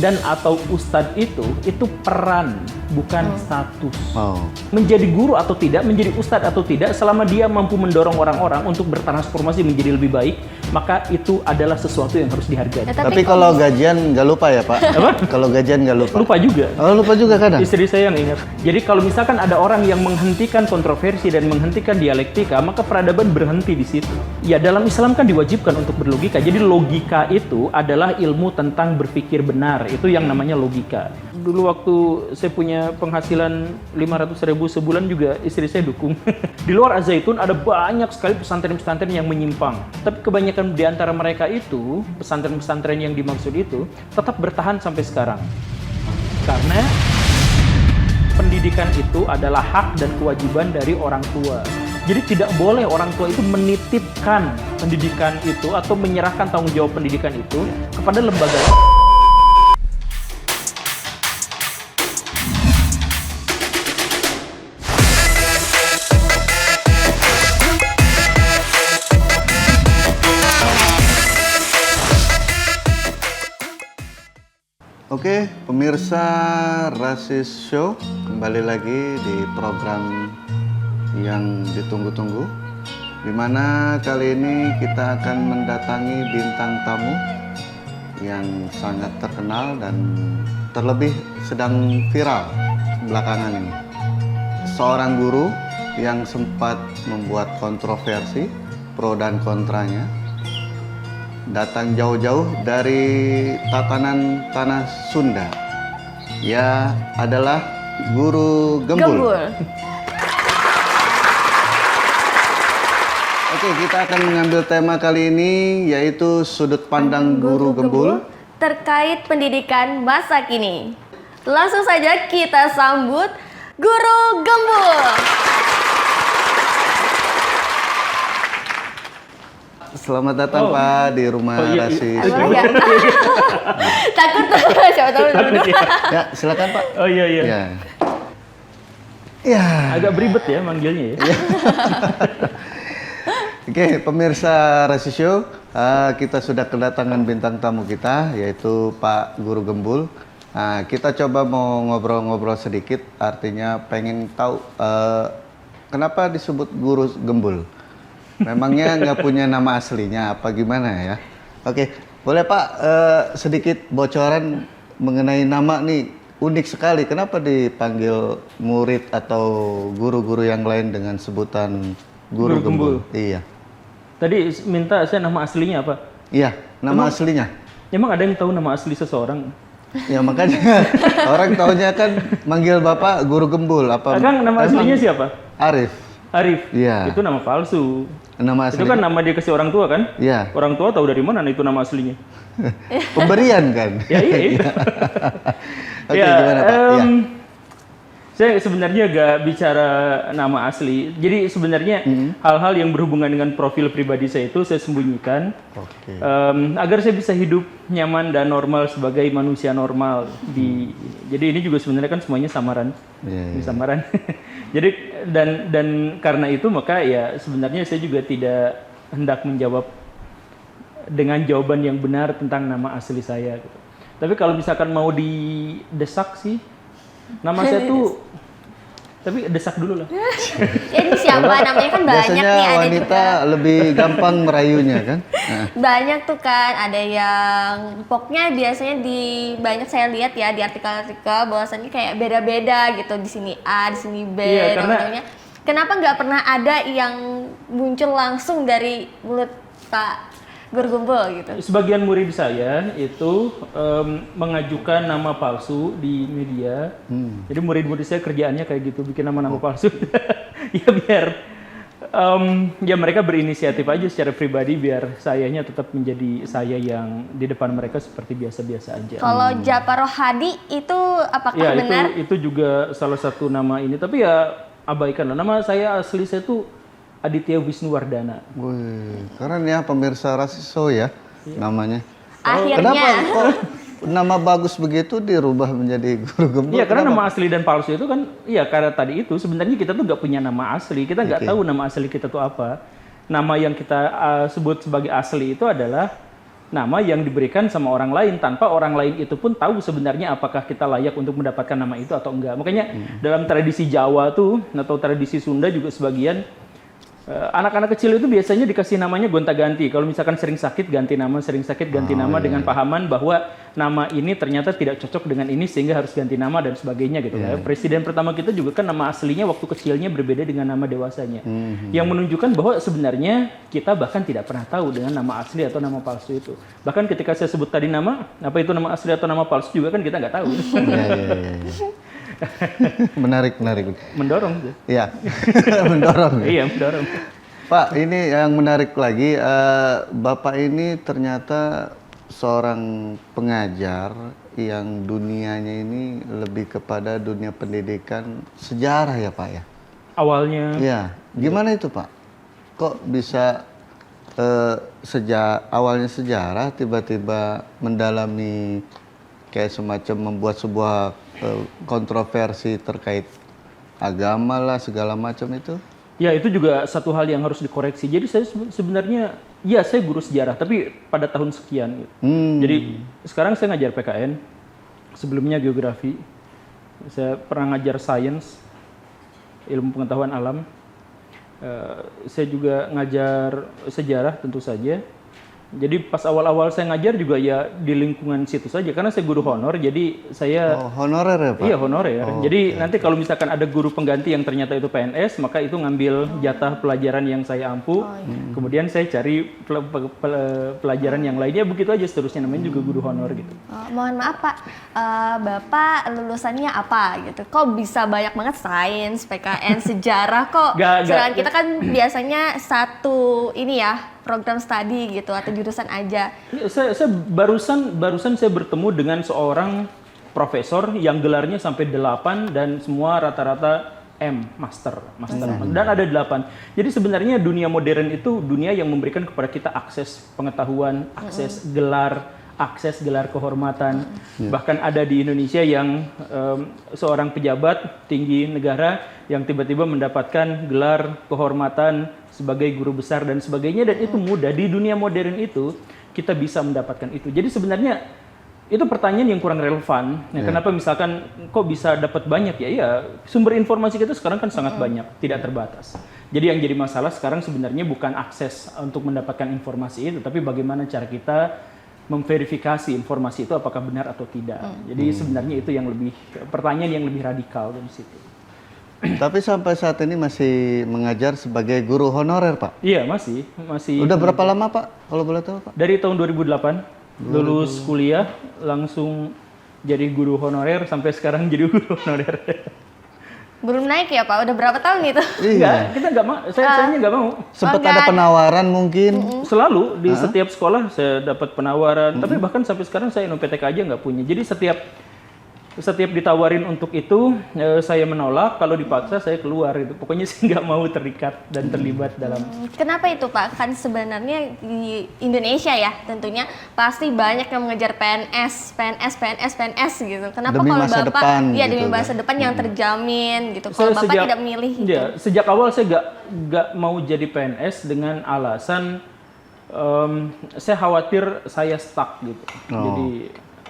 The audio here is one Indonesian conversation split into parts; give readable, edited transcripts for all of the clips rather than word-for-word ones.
dan atau ustadz itu peran, bukan status. Oh. Menjadi guru atau tidak, menjadi ustadz atau tidak, selama dia mampu mendorong orang-orang untuk bertransformasi menjadi lebih baik, maka itu adalah sesuatu yang harus dihargai. Ya, Tapi kalau gajian nggak lupa ya Pak? Apa? Kalau gajian nggak lupa? Lupa juga. Oh, lupa juga kadang? Istri saya yang ingat. Jadi kalau misalkan ada orang yang menghentikan kontroversi dan menghentikan dialektika, maka peradaban berhenti di situ. Ya, dalam Islam kan diwajibkan untuk berlogika. Jadi logika itu adalah ilmu tentang berpikir benar. Itu yang namanya logika. Dulu waktu saya punya penghasilan 500.000 sebulan juga istri saya dukung. Di luar Az-Zaitun ada banyak sekali pesantren-pesantren yang menyimpang. Tapi kebanyakan di antara mereka itu, pesantren-pesantren yang dimaksud itu, tetap bertahan sampai sekarang. Karena pendidikan itu adalah hak dan kewajiban dari orang tua. Jadi tidak boleh orang tua itu menitipkan pendidikan itu atau menyerahkan tanggung jawab pendidikan itu kepada lembaga. Oke, pemirsa Rasis Show, kembali lagi di program yang ditunggu-tunggu, di mana kali ini kita akan mendatangi bintang tamu yang sangat terkenal dan terlebih sedang viral belakangan ini. Seorang guru yang sempat membuat kontroversi pro dan kontranya, datang jauh-jauh dari tatanan tanah Sunda. Ia adalah Guru Gembul. Oke, kita akan mengambil tema kali ini yaitu sudut pandang Guru Gembul terkait pendidikan masa kini. Langsung saja kita sambut Guru Gembul. Selamat datang Pak di rumah Rasis. Ya. Takut tuh, siapa tahu dulu. Ya, silakan Pak. Oh iya. Ya. Agak beribet ya manggilnya ya. Oke, pemirsa Rasis Show, kita sudah kedatangan bintang tamu kita, yaitu Pak Guru Gembul. Kita coba mau ngobrol-ngobrol sedikit, artinya pengen tahu kenapa disebut Guru Gembul. Memangnya nggak punya nama aslinya apa gimana ya? Oke, boleh Pak sedikit bocoran mengenai nama nih, unik sekali. Kenapa dipanggil murid atau guru-guru yang lain dengan sebutan Guru Gembul? Iya. Tadi minta saya nama aslinya apa? Iya, nama aslinya. Emang ada yang tahu nama asli seseorang? Ya makanya orang taunya kan manggil Bapak Guru Gembul. Apa? Kang, nama aslinya siapa? Arif. Arif. Iya. Itu nama palsu. Nama aslinya? Itu kan nama dia kasih orang tua kan? Iya. Orang tua tahu dari mana itu nama aslinya? Pemberian kan? Ya iya. Oke, gimana Pak? Ya. Saya sebenarnya gak bicara nama asli. Jadi sebenarnya hal-hal yang berhubungan dengan profil pribadi saya itu saya sembunyikan. Oke. Agar saya bisa hidup nyaman dan normal sebagai manusia normal. Jadi ini juga sebenarnya kan semuanya samaran. Iya. Samaran. Jadi dan karena itu maka ya sebenarnya saya juga tidak hendak menjawab dengan jawaban yang benar tentang nama asli saya gitu. Tapi kalau misalkan mau didesak sih nama saya tuh tapi desak dulu lah. Ini siapa namanya kan banyak Biasanya nih, ada wanita juga. lebih gampang merayunya kan? Banyak tuh kan, ada yang pokoknya biasanya di banyak saya lihat ya di artikel-artikel bahwasannya kayak beda-beda gitu, di sini A, di sini B, Iya, karena namanya. Kenapa nggak pernah ada yang muncul langsung dari mulut Pak Guru Gembul gitu? Sebagian murid saya itu mengajukan nama palsu di media. Jadi murid-murid saya kerjaannya kayak gitu, bikin nama-nama palsu. Ya biar ya mereka berinisiatif aja secara pribadi biar sayanya tetap menjadi saya yang di depan mereka seperti biasa-biasa aja. Kalau Japaroh Hadi itu apakah Ya benar? itu juga salah satu nama ini. Tapi ya abaikan lah. Nama saya asli saya tuh Aditya Wisnuwardana. Wih, keren ya pemirsa Rasis Show ya namanya. Akhirnya. Kenapa kok nama bagus begitu dirubah menjadi Guru Gembul? Iya, karena Kenapa? nama asli dan palsu itu kan, iya karena tadi itu sebenarnya kita tuh nggak punya nama asli, kita nggak tahu nama asli kita tuh apa. Nama yang kita sebut sebagai asli itu adalah nama yang diberikan sama orang lain tanpa orang lain itu pun tahu sebenarnya apakah kita layak untuk mendapatkan nama itu atau enggak. Makanya dalam tradisi Jawa tuh atau tradisi Sunda juga sebagian anak-anak kecil itu biasanya dikasih namanya gonta-ganti. Kalau misalkan sering sakit ganti nama, sering sakit ganti nama dengan pahaman bahwa nama ini ternyata tidak cocok dengan ini sehingga harus ganti nama dan sebagainya gitu ya. Presiden pertama kita juga kan nama aslinya waktu kecilnya berbeda dengan nama dewasanya. Yang menunjukkan bahwa sebenarnya kita bahkan tidak pernah tahu dengan nama asli atau nama palsu itu. Bahkan ketika saya sebut tadi nama, apa itu nama asli atau nama palsu juga kan kita nggak tahu. Menarik. Mendorong tuh. Iya, mendorong. Iya, mendorong. Pak, ini yang menarik lagi, Bapak ini ternyata seorang pengajar yang dunianya ini lebih kepada dunia pendidikan sejarah ya Pak ya? Awalnya. Iya, gimana itu Pak? Kok bisa awalnya sejarah tiba-tiba mendalami kayak semacam membuat sebuah kontroversi terkait agama lah segala macam itu? Ya itu juga satu hal yang harus dikoreksi. Jadi saya sebenarnya, ya saya guru sejarah, tapi pada tahun sekian. Gitu. Jadi sekarang saya ngajar PKN, sebelumnya geografi. Saya pernah ngajar sains, ilmu pengetahuan alam. Saya juga ngajar sejarah tentu saja. Jadi pas awal-awal saya ngajar juga ya di lingkungan situ saja karena saya guru honor jadi saya honorer ya Pak? Iya honorer. Jadi nanti kalau misalkan ada guru pengganti yang ternyata itu PNS maka itu ngambil jatah pelajaran yang saya ampu. Kemudian saya cari pelajaran yang lainnya begitu aja seterusnya namanya juga guru honor gitu. Mohon maaf Pak, Bapak lulusannya apa gitu? Kok bisa banyak banget sains, PKN, sejarah kok? Sedangkan kita kan biasanya satu ini ya program studi gitu atau jurusan aja. Saya barusan saya bertemu dengan seorang profesor yang gelarnya sampai 8 dan semua rata-rata master. Dan ada 8. Jadi sebenarnya dunia modern itu dunia yang memberikan kepada kita akses pengetahuan, akses gelar kehormatan. Bahkan ada di Indonesia yang seorang pejabat tinggi negara yang tiba-tiba mendapatkan gelar kehormatan sebagai guru besar dan sebagainya dan itu mudah di dunia modern itu kita bisa mendapatkan itu. Jadi sebenarnya itu pertanyaan yang kurang relevan. Kenapa misalkan kok bisa dapat banyak ya sumber informasi kita sekarang kan sangat banyak, tidak terbatas. Jadi yang jadi masalah sekarang sebenarnya bukan akses untuk mendapatkan informasi itu, tapi bagaimana cara kita memverifikasi informasi itu apakah benar atau tidak. Jadi sebenarnya itu yang lebih pertanyaan yang lebih radikal dari situ. Tapi sampai saat ini masih mengajar sebagai guru honorer, Pak? Iya, masih. Udah berapa lama, Pak? Kalau boleh tahu, Pak? Dari tahun 2008, lulus kuliah, langsung jadi guru honorer, sampai sekarang jadi guru honorer. Belum naik ya, Pak? Udah berapa tahun itu? Enggak, kita nggak mau. Saya nggak mau. Sempat ada penawaran mungkin? Selalu, di setiap sekolah saya dapat penawaran. Tapi bahkan sampai sekarang saya NPTK aja nggak punya. Jadi setiap ditawarin untuk itu saya menolak, kalau dipaksa saya keluar gitu. Pokoknya sih nggak mau terikat dan terlibat dalam. Kenapa itu Pak? Kan sebenarnya di Indonesia ya tentunya pasti banyak yang mengejar PNS gitu. Kenapa demi kalau masa Bapak depan, ya gitu demi masa depan yang terjamin gitu. Kalau Bapak tidak memilih itu. Ya, sejak awal saya nggak mau jadi PNS dengan alasan saya khawatir saya stuck gitu. Jadi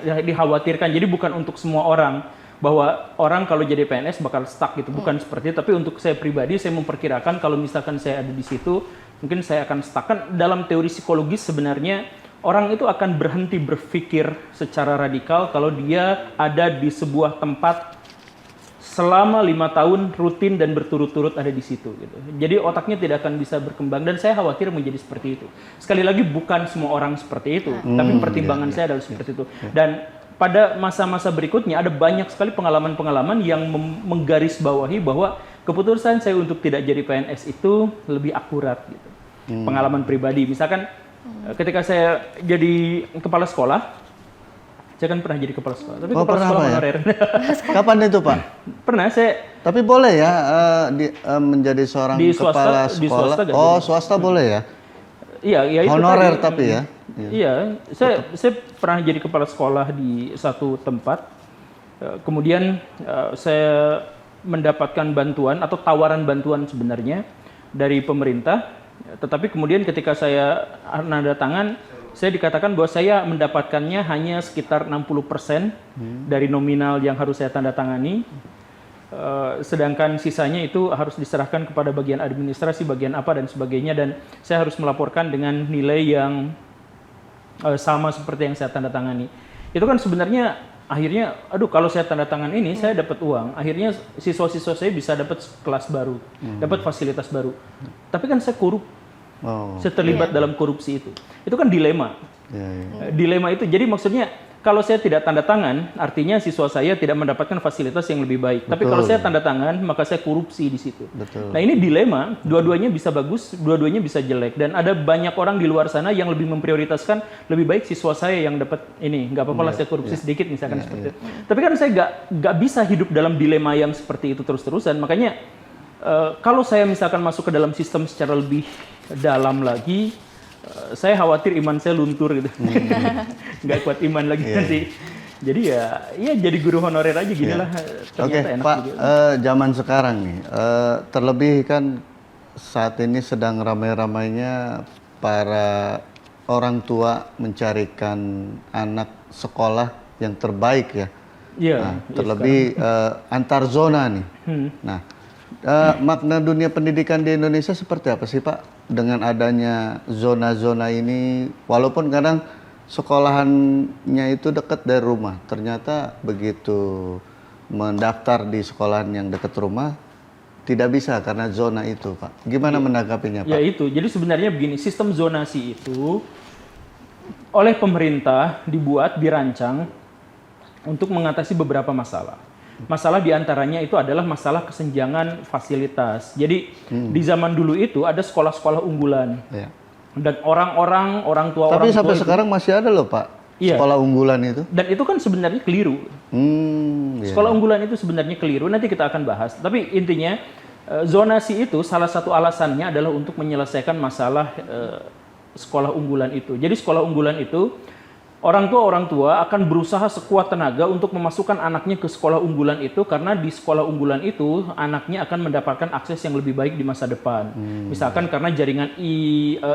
ya, dikhawatirkan. Jadi bukan untuk semua orang bahwa orang kalau jadi PNS bakal stuck gitu, bukan seperti itu. Tapi untuk saya pribadi saya memperkirakan kalau misalkan saya ada di situ, mungkin saya akan stuck. Kan dalam teori psikologis sebenarnya orang itu akan berhenti berpikir secara radikal kalau dia ada di sebuah tempat selama 5 tahun rutin dan berturut-turut ada di situ gitu. Jadi otaknya tidak akan bisa berkembang dan saya khawatir menjadi seperti itu. Sekali lagi bukan semua orang seperti itu, tapi pertimbangan saya adalah seperti itu. Dan pada masa-masa berikutnya ada banyak sekali pengalaman-pengalaman yang menggarisbawahi bahwa keputusan saya untuk tidak jadi PNS itu lebih akurat gitu. Pengalaman pribadi, misalkan ketika saya jadi kepala sekolah, saya kan pernah jadi kepala sekolah, tapi kepala sekolah honorer. Kapan itu, Pak? Pernah saya. Tapi boleh ya menjadi seorang kepala sekolah? Di swasta swasta boleh ya? Iya, itu honorer tadi, tapi ya? Iya, saya pernah jadi kepala sekolah di satu tempat. Kemudian saya mendapatkan bantuan atau tawaran bantuan sebenarnya dari pemerintah. Tetapi kemudian ketika saya nanda tangan, saya dikatakan bahwa saya mendapatkannya hanya sekitar 60% dari nominal yang harus saya tanda tangani. Sedangkan sisanya itu harus diserahkan kepada bagian administrasi, bagian apa dan sebagainya, dan saya harus melaporkan dengan nilai yang sama seperti yang saya tanda tangani. Itu kan sebenarnya akhirnya, aduh kalau saya tanda tangan ini saya dapat uang, akhirnya siswa-siswa saya bisa dapat kelas baru, dapat fasilitas baru. Tapi kan saya korup, saya terlibat dalam korupsi itu. Itu kan dilema. Dilema itu, jadi maksudnya kalau saya tidak tanda tangan, artinya siswa saya tidak mendapatkan fasilitas yang lebih baik. Tapi kalau saya tanda tangan, maka saya korupsi di situ. Nah ini dilema, dua-duanya bisa bagus, dua-duanya bisa jelek. Dan ada banyak orang di luar sana yang lebih memprioritaskan, lebih baik siswa saya yang dapat ini, nggak apa-apa lah saya korupsi sedikit misalkan seperti itu. Tapi kan saya nggak bisa hidup dalam dilema yang seperti itu terus-terusan. Makanya kalau saya misalkan masuk ke dalam sistem secara lebih dalam lagi, saya khawatir iman saya luntur gitu, nggak kuat iman lagi nanti. Jadi ya jadi guru honorer aja gini lah. Oke, Pak, zaman sekarang nih, terlebih kan saat ini sedang ramai-ramainya para orang tua mencarikan anak sekolah yang terbaik ya. Terlebih antar zona nih. Nah, makna dunia pendidikan di Indonesia seperti apa sih Pak? Dengan adanya zona-zona ini, walaupun kadang sekolahannya itu dekat dari rumah, ternyata begitu mendaftar di sekolahan yang dekat rumah, tidak bisa karena zona itu Pak. Gimana menanggapinya Pak? Ya itu, jadi sebenarnya begini, sistem zonasi itu oleh pemerintah dibuat, dirancang untuk mengatasi beberapa masalah. Masalah diantaranya itu adalah masalah kesenjangan fasilitas. Jadi di zaman dulu itu ada sekolah-sekolah unggulan. Dan orang tua Tapi sampai sekarang masih ada loh Pak, sekolah unggulan itu. Dan itu kan sebenarnya keliru. Sekolah unggulan itu sebenarnya keliru, nanti kita akan bahas. Tapi intinya zonasi itu salah satu alasannya adalah untuk menyelesaikan masalah sekolah unggulan itu. Jadi sekolah unggulan itu orang tua akan berusaha sekuat tenaga untuk memasukkan anaknya ke sekolah unggulan itu, karena di sekolah unggulan itu anaknya akan mendapatkan akses yang lebih baik di masa depan. Misalkan karena jaringan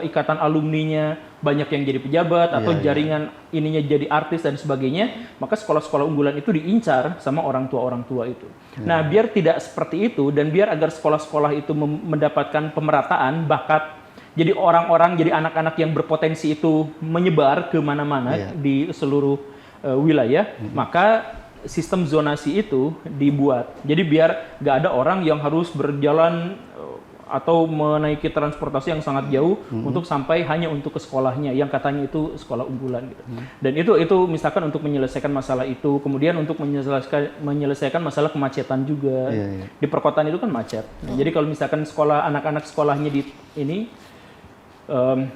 ikatan alumninya banyak yang jadi pejabat, atau jaringan ininya jadi artis dan sebagainya, maka sekolah-sekolah unggulan itu diincar sama orang tua itu. Nah, biar tidak seperti itu dan biar agar sekolah-sekolah itu mendapatkan pemerataan bakat, jadi jadi anak-anak yang berpotensi itu menyebar ke mana-mana di seluruh wilayah, maka sistem zonasi itu dibuat. Jadi biar nggak ada orang yang harus berjalan atau menaiki transportasi yang sangat jauh untuk sampai hanya untuk ke sekolahnya yang katanya itu sekolah unggulan gitu. Dan itu misalkan untuk menyelesaikan masalah itu, kemudian untuk menyelesaikan masalah kemacetan juga. Di perkotaan itu kan macet. Nah, jadi kalau misalkan anak-anak sekolahnya di ini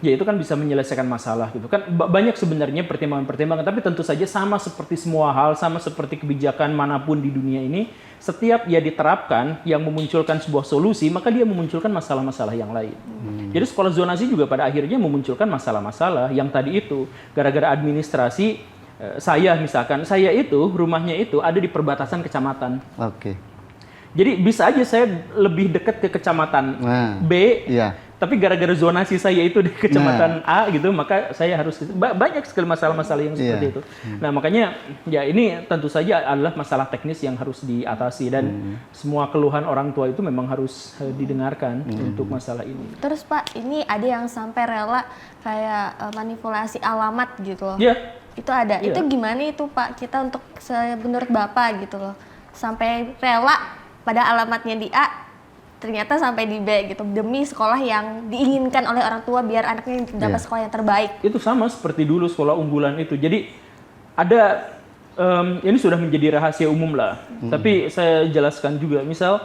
ya itu kan bisa menyelesaikan masalah gitu kan. Banyak sebenarnya pertimbangan-pertimbangan, tapi tentu saja sama seperti semua hal, sama seperti kebijakan manapun di dunia ini, setiap ia diterapkan yang memunculkan sebuah solusi, maka dia memunculkan masalah-masalah yang lain. Jadi sekolah zonasi juga pada akhirnya memunculkan masalah-masalah yang tadi itu gara-gara administrasi. Saya itu rumahnya itu ada di perbatasan kecamatan. Jadi bisa aja saya lebih dekat ke kecamatan B, tapi gara-gara zonasi saya itu di kecamatan A gitu, maka saya harus banyak sekali masalah-masalah yang seperti itu. Nah, makanya ya ini tentu saja adalah masalah teknis yang harus diatasi, dan semua keluhan orang tua itu memang harus didengarkan untuk masalah ini. Terus Pak, ini ada yang sampai rela kayak manipulasi alamat gitu loh. Itu ada. Itu gimana itu Pak? Kita untuk menurut Bapak gitu loh, sampai rela pada alamatnya di A, ternyata sampai di B gitu, demi sekolah yang diinginkan oleh orang tua biar anaknya dapat sekolah yang terbaik. Itu sama seperti dulu sekolah unggulan itu. Jadi ada, ini sudah menjadi rahasia umum lah, tapi saya jelaskan juga. Misal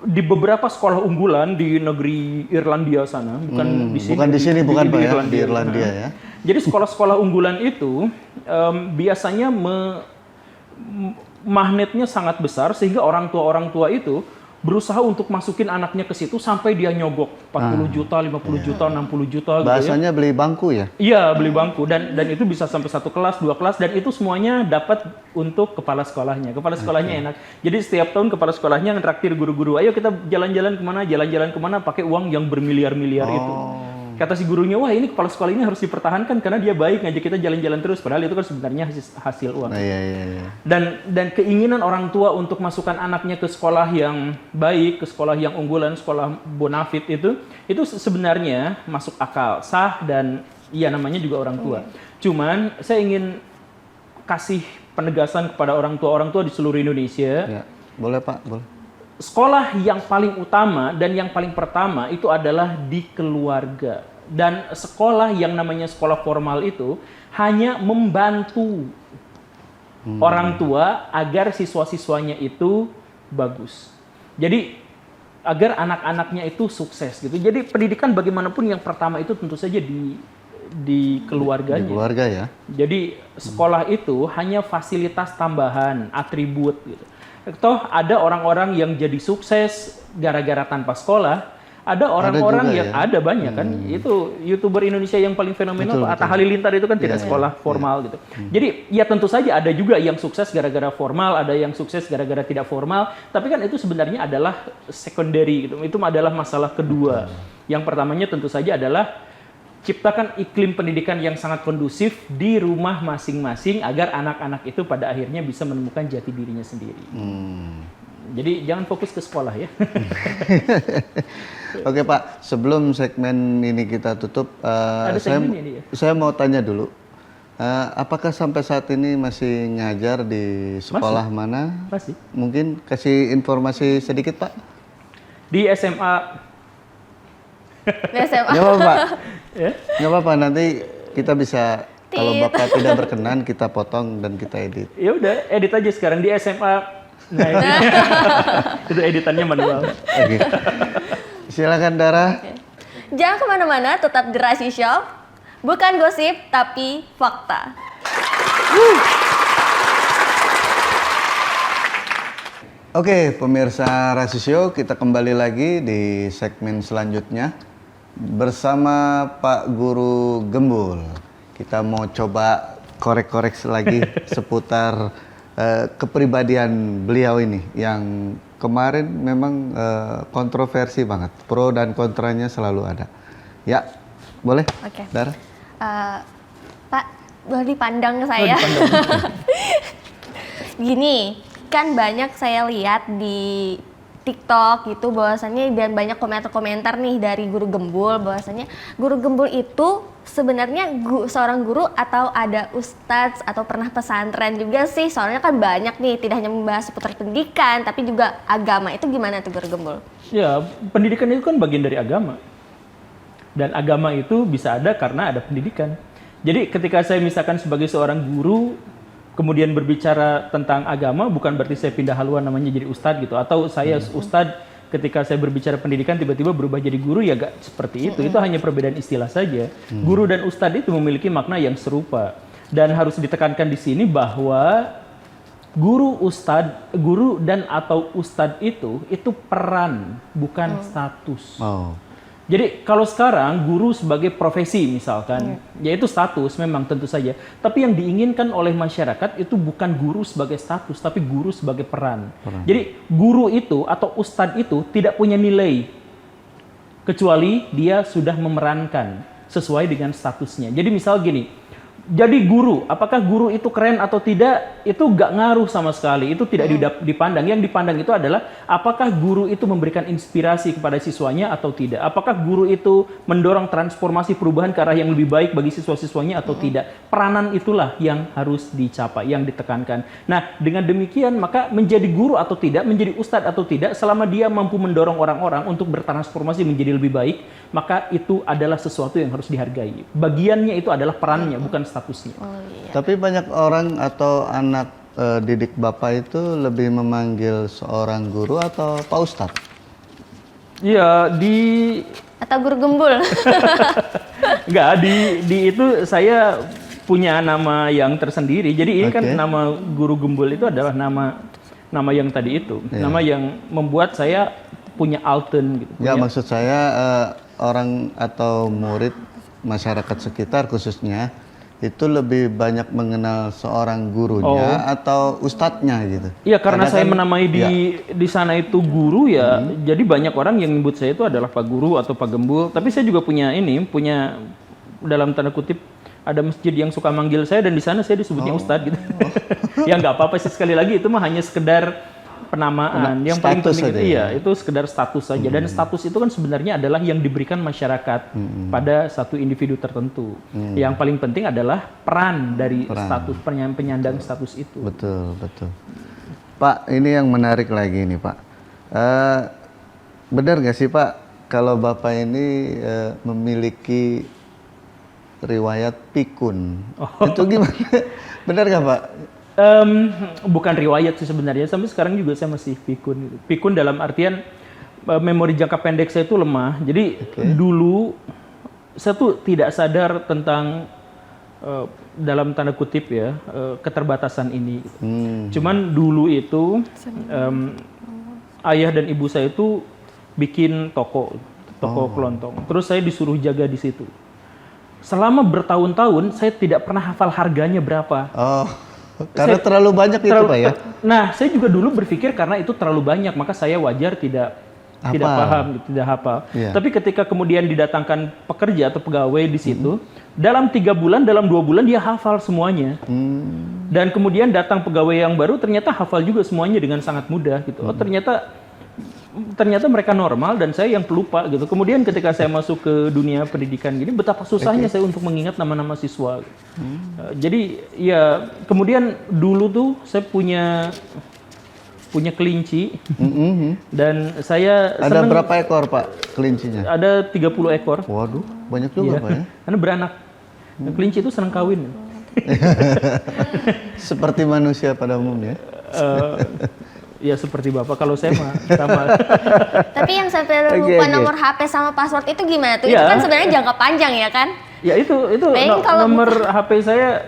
di beberapa sekolah unggulan di negeri Irlandia sana, bukan di sini, bukan Pak ya, di Irlandia ya. Jadi sekolah-sekolah unggulan itu biasanya magnetnya sangat besar, sehingga orang tua itu berusaha untuk masukin anaknya ke situ sampai dia nyogok 40 juta, 50 juta, 60 juta gitu. Bahasanya beli bangku ya? Iya, beli bangku, dan itu bisa sampai 1 kelas, 2 kelas, dan itu semuanya dapat untuk kepala sekolahnya. Kepala sekolahnya enak. Jadi setiap tahun kepala sekolahnya ngetraktir guru-guru, ayo kita jalan-jalan kemana pakai uang yang bermiliar-miliar itu. Kata si gurunya, wah ini kepala sekolah ini harus dipertahankan karena dia baik, ngajak kita jalan-jalan terus. Padahal itu kan sebenarnya hasil uang. Iya. Dan keinginan orang tua untuk masukkan anaknya ke sekolah yang baik, ke sekolah yang unggulan, sekolah bonafit itu sebenarnya masuk akal, sah, dan iya namanya juga orang tua. Cuman saya ingin kasih penegasan kepada orang tua di seluruh Indonesia. Ya. Boleh Pak, boleh. Sekolah yang paling utama dan yang paling pertama itu adalah di keluarga. Dan sekolah yang namanya sekolah formal itu hanya membantu orang tua agar siswa-siswanya itu bagus. Jadi agar anak-anaknya itu sukses gitu. Jadi pendidikan bagaimanapun yang pertama itu tentu saja di keluarganya. Di keluarga ya. Jadi sekolah itu hanya fasilitas tambahan, atribut gitu. Toh ada orang-orang yang jadi sukses gara-gara tanpa sekolah, ada orang-orang yang ada banyak kan. Itu YouTuber Indonesia yang paling fenomenal Atta Halilintar itu kan tidak sekolah formal gitu. Jadi ya tentu saja ada juga yang sukses gara-gara formal, ada yang sukses gara-gara tidak formal, tapi kan itu sebenarnya adalah secondary gitu. Itu adalah masalah kedua. Yang pertamanya tentu saja adalah ciptakan iklim pendidikan yang sangat kondusif di rumah masing-masing agar anak-anak itu pada akhirnya bisa menemukan jati dirinya sendiri. Jadi jangan fokus ke sekolah ya. Oke Pak, sebelum segmen ini kita tutup, saya mau tanya dulu, apakah sampai saat ini masih ngajar di sekolah mana? Masih. Mungkin kasih informasi sedikit Pak. Di SMA. SMA. Nggak apa-apa. Nggak apa-apa, nanti kita bisa, kalau Bapak tidak berkenan, kita potong dan kita edit. Ya udah, edit aja sekarang di SMA. Nah, itu editannya manual. Oke. Silakan Dara. Jangan kemana-mana, tetap di Rasi Show. Bukan gosip, tapi fakta. Oke, pemirsa Rasi Show, kita kembali lagi di segmen selanjutnya bersama Pak Guru Gembul. Kita mau coba korek-korek lagi seputar kepribadian beliau ini yang kemarin memang kontroversi banget. Pro dan kontranya selalu ada. Ya, boleh? Oke. Dara? Pak, boleh dipandang saya. Gini, kan banyak saya lihat di TikTok gitu bahwasannya, dan banyak komentar-komentar nih dari Guru Gembul bahwasannya Guru Gembul itu sebenarnya seorang guru atau ada ustadz atau pernah pesantren juga sih. Soalnya kan banyak nih, tidak hanya membahas seputar pendidikan tapi juga agama. Itu gimana tuh Guru Gembul? Ya, pendidikan itu kan bagian dari agama. Dan agama itu bisa ada karena ada pendidikan. Jadi ketika saya misalkan sebagai seorang guru kemudian berbicara tentang agama, bukan berarti saya pindah haluan namanya jadi ustadz gitu. Atau saya ustadz ketika saya berbicara pendidikan tiba-tiba berubah jadi guru, ya gak seperti itu. Itu hanya perbedaan istilah saja. Guru dan ustadz itu memiliki makna yang serupa. Dan harus ditekankan di sini bahwa guru dan atau ustadz itu peran, bukan status. Jadi kalau sekarang guru sebagai profesi misalkan, yaitu status memang tentu saja. Tapi yang diinginkan oleh masyarakat itu bukan guru sebagai status, tapi guru sebagai peran. Jadi guru itu atau ustadz itu tidak punya nilai, kecuali dia sudah memerankan sesuai dengan statusnya. Jadi misal gini, jadi guru, apakah guru itu keren atau tidak, itu gak ngaruh sama sekali. Itu tidak dipandang. Yang dipandang itu adalah apakah guru itu memberikan inspirasi kepada siswanya atau tidak. Apakah guru itu mendorong transformasi perubahan ke arah yang lebih baik bagi siswa-siswanya atau tidak. Peranan itulah yang harus dicapai, yang ditekankan. Nah, dengan demikian maka menjadi guru atau tidak, menjadi ustadz atau tidak, selama dia mampu mendorong orang-orang untuk bertransformasi menjadi lebih baik, maka itu adalah sesuatu yang harus dihargai. Bagiannya itu adalah perannya, bukan statusnya. Tapi banyak orang atau anak didik Bapak itu lebih memanggil seorang guru atau Pak Ustadz? Iya, atau Guru Gembul? Enggak, di itu saya punya nama yang tersendiri. Jadi ini kan nama Guru Gembul itu adalah nama yang tadi itu. Nama yang membuat saya punya alten gitu. Ya, maksud saya orang atau murid masyarakat sekitar khususnya itu lebih banyak mengenal seorang gurunya atau ustadznya gitu? Iya, karena saya menamai ya. di sana itu guru ya, jadi banyak orang yang menyebut saya itu adalah Pak Guru atau Pak Gembul. Tapi saya juga punya dalam tanda kutip ada masjid yang suka manggil saya dan di sana saya disebutnya Ustadz gitu. Ya nggak apa-apa sih, sekali lagi itu mah hanya sekedar penamaan. Yang paling penting itu itu sekedar status saja, dan status itu kan sebenarnya adalah yang diberikan masyarakat pada satu individu tertentu. Yang paling penting adalah peran dari status penyandang status itu. Betul. Pak, ini yang menarik lagi nih Pak. Benar nggak sih Pak kalau Bapak ini memiliki riwayat pikun? Itu gimana? Benar nggak Pak? Bukan riwayat sih sebenarnya, sampai sekarang juga saya masih pikun. Pikun dalam artian memori jangka pendek saya itu lemah. Jadi dulu saya tuh tidak sadar tentang dalam tanda kutip ya keterbatasan ini. Cuman dulu itu ayah dan ibu saya itu bikin toko kelontong. Terus saya disuruh jaga di situ. Selama bertahun-tahun saya tidak pernah hafal harganya berapa. Karena terlalu banyak itu Pak ya? Nah, saya juga dulu berpikir karena itu terlalu banyak, maka saya wajar tidak paham, tidak hafal. Tapi ketika kemudian didatangkan pekerja atau pegawai di situ, dalam 3 bulan, dalam 2 bulan dia hafal semuanya. Dan kemudian datang pegawai yang baru ternyata hafal juga semuanya dengan sangat mudah gitu. Oh, ternyata mereka normal dan saya yang pelupa gitu. Kemudian ketika saya masuk ke dunia pendidikan gini, betapa susahnya saya untuk mengingat nama-nama siswa. Jadi ya kemudian dulu tuh saya punya kelinci dan saya ada berapa ekor Pak kelincinya? Ada 30 ekor. Waduh, banyak juga Pak ya. Karena beranak. Kelinci itu senang kawin. Seperti manusia pada umumnya. Ya seperti Bapak, kalau saya mah sama. Tapi yang sampai lupa nomor HP sama password itu gimana tuh? Itu kan sebenarnya jangka panjang ya kan? Ya itu nomor HP saya.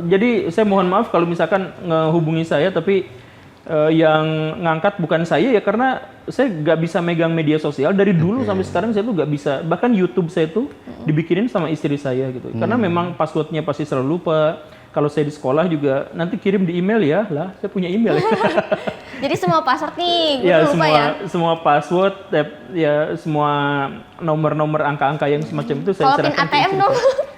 Jadi saya mohon maaf kalau misalkan ngehubungi saya tapi yang ngangkat bukan saya ya, karena saya nggak bisa megang media sosial dari dulu sampai sekarang. Saya tuh nggak bisa, bahkan YouTube saya tuh dibikinin sama istri saya gitu, karena memang passwordnya pasti selalu lupa. Kalau saya di sekolah juga nanti kirim di email ya, lah saya punya email. Jadi semua password nih gue lupa semua password ya, semua nomor-nomor angka-angka yang semacam itu saya serahkan. Kalau pin ATM dong,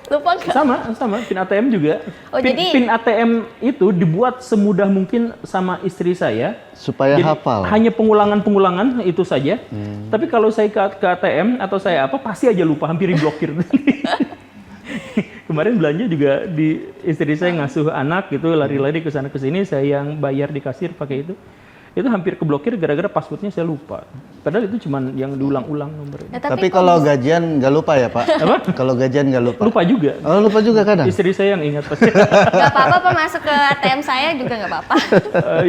lupa nggak? Sama pin ATM juga. Pin ATM itu dibuat semudah mungkin sama istri saya supaya jadi, hafal. Hanya pengulangan itu saja. Tapi kalau saya ke ATM atau saya pasti aja lupa, hampir diblokir. Kemarin belanja juga di istri saya ngasuh anak gitu, lari-lari ke sana ke sini, saya yang bayar di kasir pakai itu. Itu hampir keblokir gara-gara passwordnya saya lupa. Padahal itu cuma yang diulang-ulang nomornya. Tapi kalau gajian nggak lupa ya Pak? Apa? Kalau gajian nggak lupa? Lupa juga. Oh, lupa juga kadang? Istri saya yang ingat pasti. Nggak apa-apa Pak, masuk ke ATM saya juga nggak apa-apa.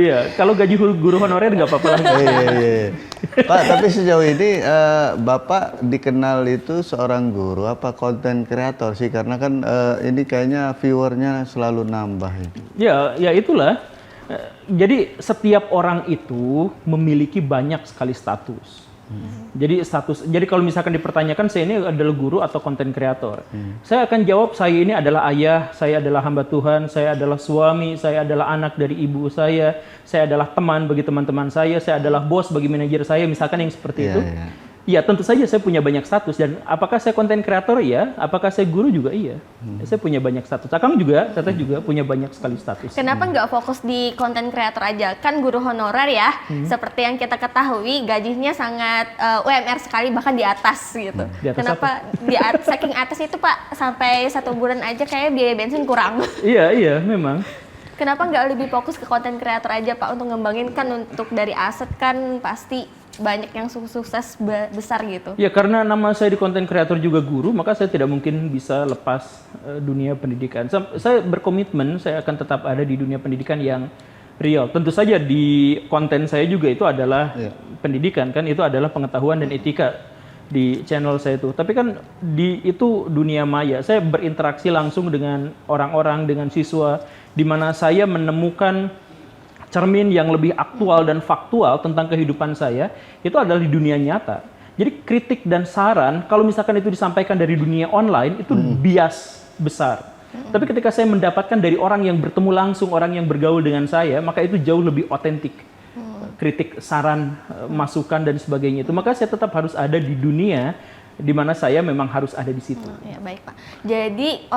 Iya, kalau gaji guru honorer nggak apa-apa lah. Iya. Pak, tapi sejauh ini Bapak dikenal itu seorang guru apa konten kreator sih? Karena kan ini kayaknya viewernya selalu nambah. Ya itulah. Jadi setiap orang itu memiliki banyak sekali status. Jadi kalau misalkan dipertanyakan saya ini adalah guru atau konten kreator, saya akan jawab saya ini adalah ayah, saya adalah hamba Tuhan, saya adalah suami, saya adalah anak dari ibu saya adalah teman bagi teman-teman saya adalah bos bagi manajer saya, misalkan yang seperti itu. Ya tentu saja saya punya banyak status, dan apakah saya konten kreator? Iya. Apakah saya guru juga? Iya. Saya punya banyak status. Akang juga, Teteh juga punya banyak sekali status. Kenapa nggak fokus di konten kreator aja? Kan guru honorer ya, seperti yang kita ketahui gajinya sangat UMR sekali, bahkan di atas gitu. Di atas kenapa saking atas itu Pak, sampai 1 bulan aja kayak biaya bensin kurang. Iya memang. Kenapa nggak lebih fokus ke konten kreator aja Pak, untuk ngembangin? Kan untuk dari aset kan pasti banyak yang sukses besar gitu. Ya karena nama saya di konten kreator juga guru, maka saya tidak mungkin bisa lepas dunia pendidikan. Saya berkomitmen saya akan tetap ada di dunia pendidikan yang real. Tentu saja di konten saya juga itu adalah pendidikan, kan itu adalah pengetahuan dan etika di channel saya itu. Tapi kan itu dunia maya. Saya berinteraksi langsung dengan orang-orang, dengan siswa, di mana saya menemukan cermin yang lebih aktual dan faktual tentang kehidupan saya, itu adalah di dunia nyata. Jadi kritik dan saran, kalau misalkan itu disampaikan dari dunia online, itu bias besar. Tapi ketika saya mendapatkan dari orang yang bertemu langsung, orang yang bergaul dengan saya, maka itu jauh lebih otentik. Kritik, saran, masukan dan sebagainya itu. Maka saya tetap harus ada di dunia di mana saya memang harus ada di situ. Ya, baik Pak. Jadi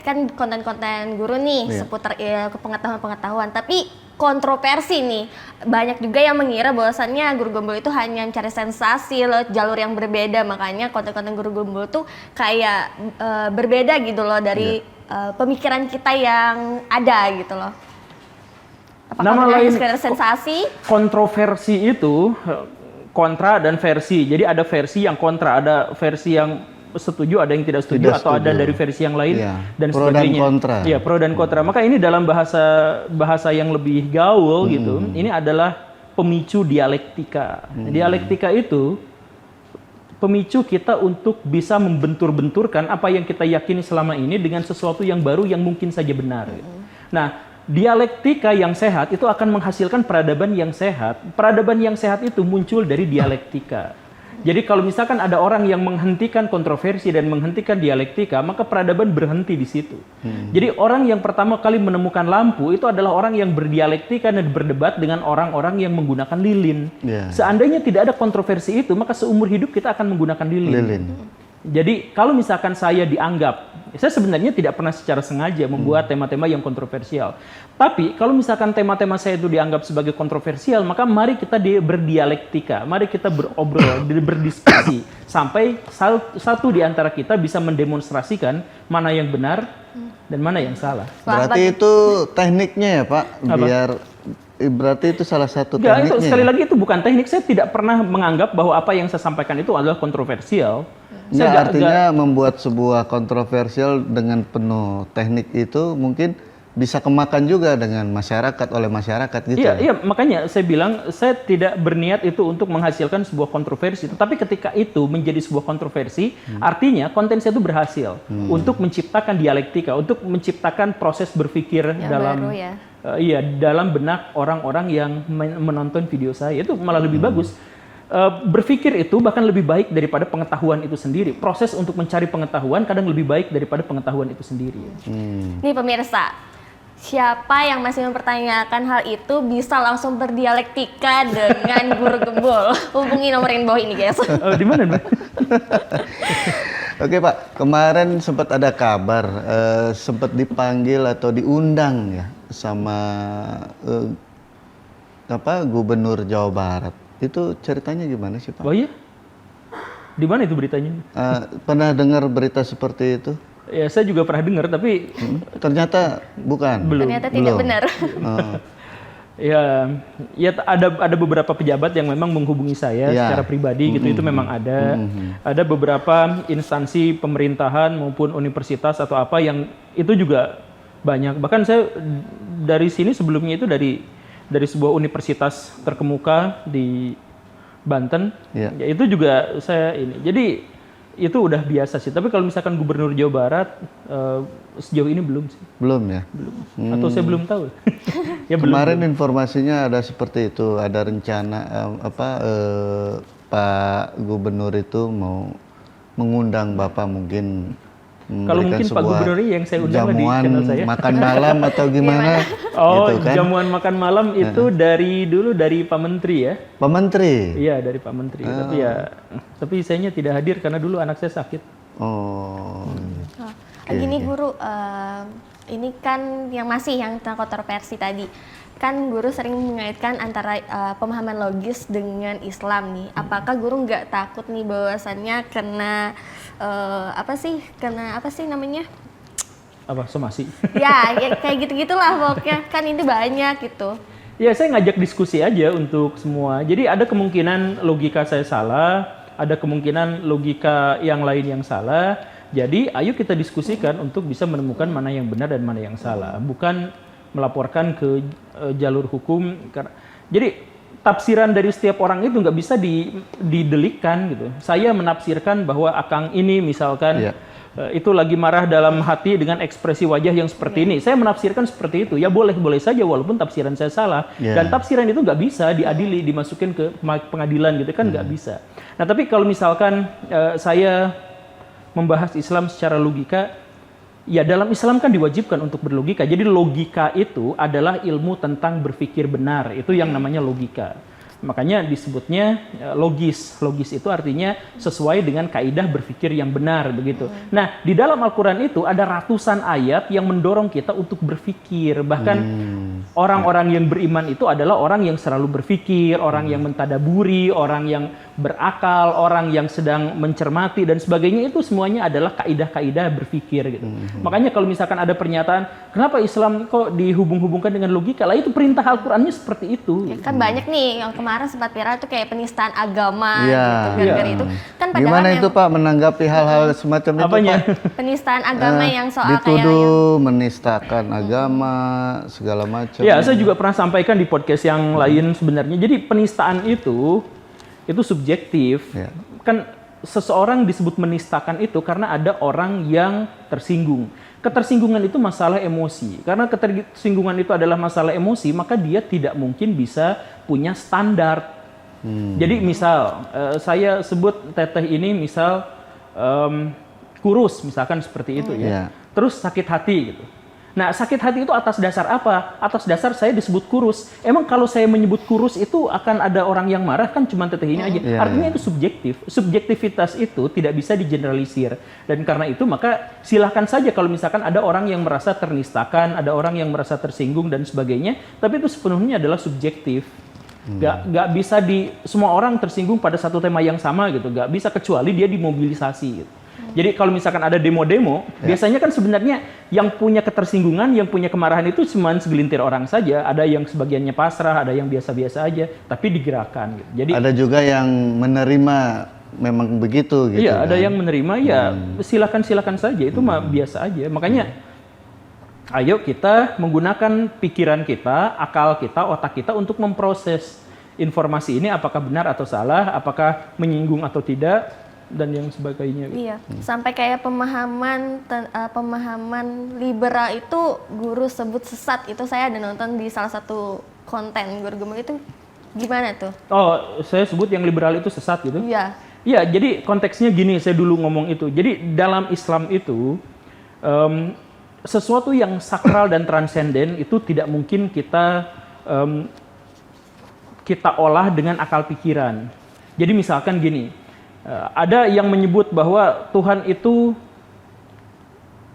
kan konten-konten guru nih seputar pengetahuan-pengetahuan, tapi kontroversi nih. Banyak juga yang mengira bahwasannya Guru Gembul itu hanya mencari sensasi lewat jalur yang berbeda. Makanya konten-konten Guru Gembul tuh kayak berbeda gitu loh dari pemikiran kita yang ada gitu loh. Apakah Nama lain sekedar sensasi? Kontroversi itu kontra dan versi. Jadi ada versi yang kontra, ada versi yang setuju, ada yang tidak setuju, atau ada dari versi yang lain dan pro sebagainya. Dan kontra. Iya, pro dan kontra. Maka ini dalam bahasa yang lebih gaul gitu. Ini adalah pemicu dialektika. Dialektika itu pemicu kita untuk bisa membentur-benturkan apa yang kita yakini selama ini dengan sesuatu yang baru yang mungkin saja benar. Nah, dialektika yang sehat itu akan menghasilkan peradaban yang sehat. Peradaban yang sehat itu muncul dari dialektika. Jadi kalau misalkan ada orang yang menghentikan kontroversi dan menghentikan dialektika, maka peradaban berhenti di situ. Jadi orang yang pertama kali menemukan lampu itu adalah orang yang berdialektika dan berdebat dengan orang-orang yang menggunakan lilin. Seandainya tidak ada kontroversi itu, maka seumur hidup kita akan menggunakan lilin. Jadi kalau misalkan saya dianggap, saya sebenarnya tidak pernah secara sengaja membuat tema-tema yang kontroversial. Tapi kalau misalkan tema-tema saya itu dianggap sebagai kontroversial, maka mari kita berdialektika, mari kita berobrol, berdiskusi, sampai satu di antara kita bisa mendemonstrasikan mana yang benar dan mana yang salah. Berarti itu tekniknya ya Pak, berarti itu salah satu tekniknya. Itu, sekali lagi itu bukan teknik, saya tidak pernah menganggap bahwa apa yang saya sampaikan itu adalah kontroversial. Artinya membuat sebuah kontroversial dengan penuh teknik itu mungkin bisa kemakan juga dengan masyarakat, oleh masyarakat gitu. Iya, makanya saya bilang saya tidak berniat itu untuk menghasilkan sebuah kontroversi, tetapi ketika itu menjadi sebuah kontroversi, artinya konten saya itu berhasil untuk menciptakan dialektika, untuk menciptakan proses berpikir dalam dalam benak orang-orang yang menonton video saya. Itu malah lebih bagus. Berpikir itu bahkan lebih baik daripada pengetahuan itu sendiri. Proses untuk mencari pengetahuan kadang lebih baik daripada pengetahuan itu sendiri. Nih pemirsa, siapa yang masih mempertanyakan hal itu bisa langsung berdialektika dengan Guru Gembul. Hubungi nomor yang bawah ini guys. Di mana, Mbak? Oke Pak, kemarin sempat ada kabar, sempat dipanggil atau diundang ya sama Gubernur Jawa Barat. Itu ceritanya gimana sih Pak? Oh iya? Di mana itu beritanya? Pernah dengar berita seperti itu? Ya saya juga pernah dengar, tapi ternyata bukan. Ternyata tidak benar. Ya ada beberapa pejabat yang memang menghubungi saya secara pribadi gitu. Itu memang ada. Ada beberapa instansi pemerintahan maupun universitas atau apa yang itu juga banyak. Bahkan saya dari sini sebelumnya itu dari sebuah universitas terkemuka di Banten, ya itu juga saya ini. Jadi itu udah biasa sih. Tapi kalau misalkan Gubernur Jawa Barat sejauh ini belum sih. Belum ya? Belum. Atau saya belum tahu. Ya Kemarin belum. Informasinya ada seperti itu, ada rencana Pak Gubernur itu mau mengundang Bapak mungkin. Kalau mungkin Pak Gubernur yang saya undang di channel saya. Makan malam atau gimana? Oh, gitu kan? Jamuan makan malam itu dari Pak Menteri ya. Pak Menteri? Iya, dari Pak Menteri. Tapi sayanya tidak hadir karena dulu anak saya sakit. Gini Guru, ini kan yang tentang kontroversi tadi. Kan Guru sering mengaitkan antara pemahaman logis dengan Islam nih. Apakah Guru nggak takut nih bahwasannya kena somasi? Ya kayak gitu-gitulah pokoknya. Kan ini banyak gitu. Ya saya ngajak diskusi aja untuk semua. Jadi ada kemungkinan logika saya salah, ada kemungkinan logika yang lain yang salah. Jadi ayo kita diskusikan untuk bisa menemukan mana yang benar dan mana yang salah. Bukan melaporkan ke jalur hukum. Jadi tafsiran dari setiap orang itu nggak bisa didelikkan gitu. Saya menafsirkan bahwa Akang ini misalkan itu lagi marah dalam hati dengan ekspresi wajah yang seperti ini. Saya menafsirkan seperti itu. Ya boleh saja walaupun tafsiran saya salah. Dan tafsiran itu nggak bisa diadili, dimasukin ke pengadilan gitu kan nggak bisa. Nah tapi kalau misalkan saya membahas Islam secara logika, Ya, dalam Islam kan diwajibkan untuk berlogika. Jadi logika itu adalah ilmu tentang berpikir benar. Itu yang namanya logika. Makanya disebutnya logis. Logis itu artinya sesuai dengan kaidah berpikir yang benar begitu. Nah, di dalam Al-Qur'an itu ada ratusan ayat yang mendorong kita untuk berpikir. Bahkan orang-orang yang beriman itu adalah orang yang selalu berpikir, orang yang mentadaburi, orang yang berakal, orang yang sedang mencermati dan sebagainya. Itu semuanya adalah kaidah-kaidah berpikir gitu. Makanya kalau misalkan ada pernyataan, kenapa Islam kok dihubung-hubungkan dengan logika? Lah itu perintah Al-Qur'annya seperti itu. Ya, kan banyak nih yang kemarin sempat viral tuh kayak penistaan agama Iya. gitu gara-gara itu. Kan padahal Gimana itu yang Pak menanggapi hal-hal semacam itu Apanya? Pak? penistaan agama yang soal kayak Dituduh menistakan agama segala macam. Ya, saya juga pernah sampaikan di podcast yang lain sebenarnya. Jadi penistaan itu subjektif. Ya. Kan seseorang disebut menistakan itu karena ada orang yang tersinggung. Ketersinggungan itu masalah emosi. Karena ketersinggungan itu adalah masalah emosi, maka dia tidak mungkin bisa punya standar. Jadi misal, saya sebut teteh ini misal kurus, misalkan seperti itu ya. Ya. Terus sakit hati gitu. Nah, sakit hati itu atas dasar apa? Atas dasar saya disebut kurus. Emang kalau saya menyebut kurus itu akan ada orang yang marah? Kan cuma teteh ini aja. Iya, Artinya iya. itu subjektif. Subjektivitas itu tidak bisa digeneralisir. Dan karena itu maka silahkan saja kalau misalkan ada orang yang merasa ternistakan, ada orang yang merasa tersinggung dan sebagainya. Tapi itu sepenuhnya adalah subjektif. Gak bisa semua orang tersinggung pada satu tema yang sama gitu. Gak bisa kecuali dia dimobilisasi gitu. Jadi kalau misalkan ada demo-demo, biasanya kan sebenarnya yang punya ketersinggungan, yang punya kemarahan itu cuma segelintir orang saja. Ada yang sebagiannya pasrah, ada yang biasa-biasa aja, tapi digerakkan. Gitu. Jadi Ada juga yang menerima memang begitu gitu. iya, ada kan? yang menerima ya silakan saja, itu mah biasa aja. Makanya ayo kita menggunakan pikiran kita, akal kita, otak kita untuk memproses informasi ini apakah benar atau salah, apakah menyinggung atau tidak dan yang sebagainya. Iya, sampai kayak pemahaman liberal itu guru sebut sesat. Itu saya ada nonton di salah satu konten guru gemuk itu. Gimana tuh? Oh, saya sebut yang liberal itu sesat gitu? Iya. Iya, jadi konteksnya gini, saya dulu ngomong itu. Jadi dalam Islam itu sesuatu yang sakral dan transenden itu tidak mungkin kita olah dengan akal pikiran. Jadi misalkan gini, ada yang menyebut bahwa Tuhan itu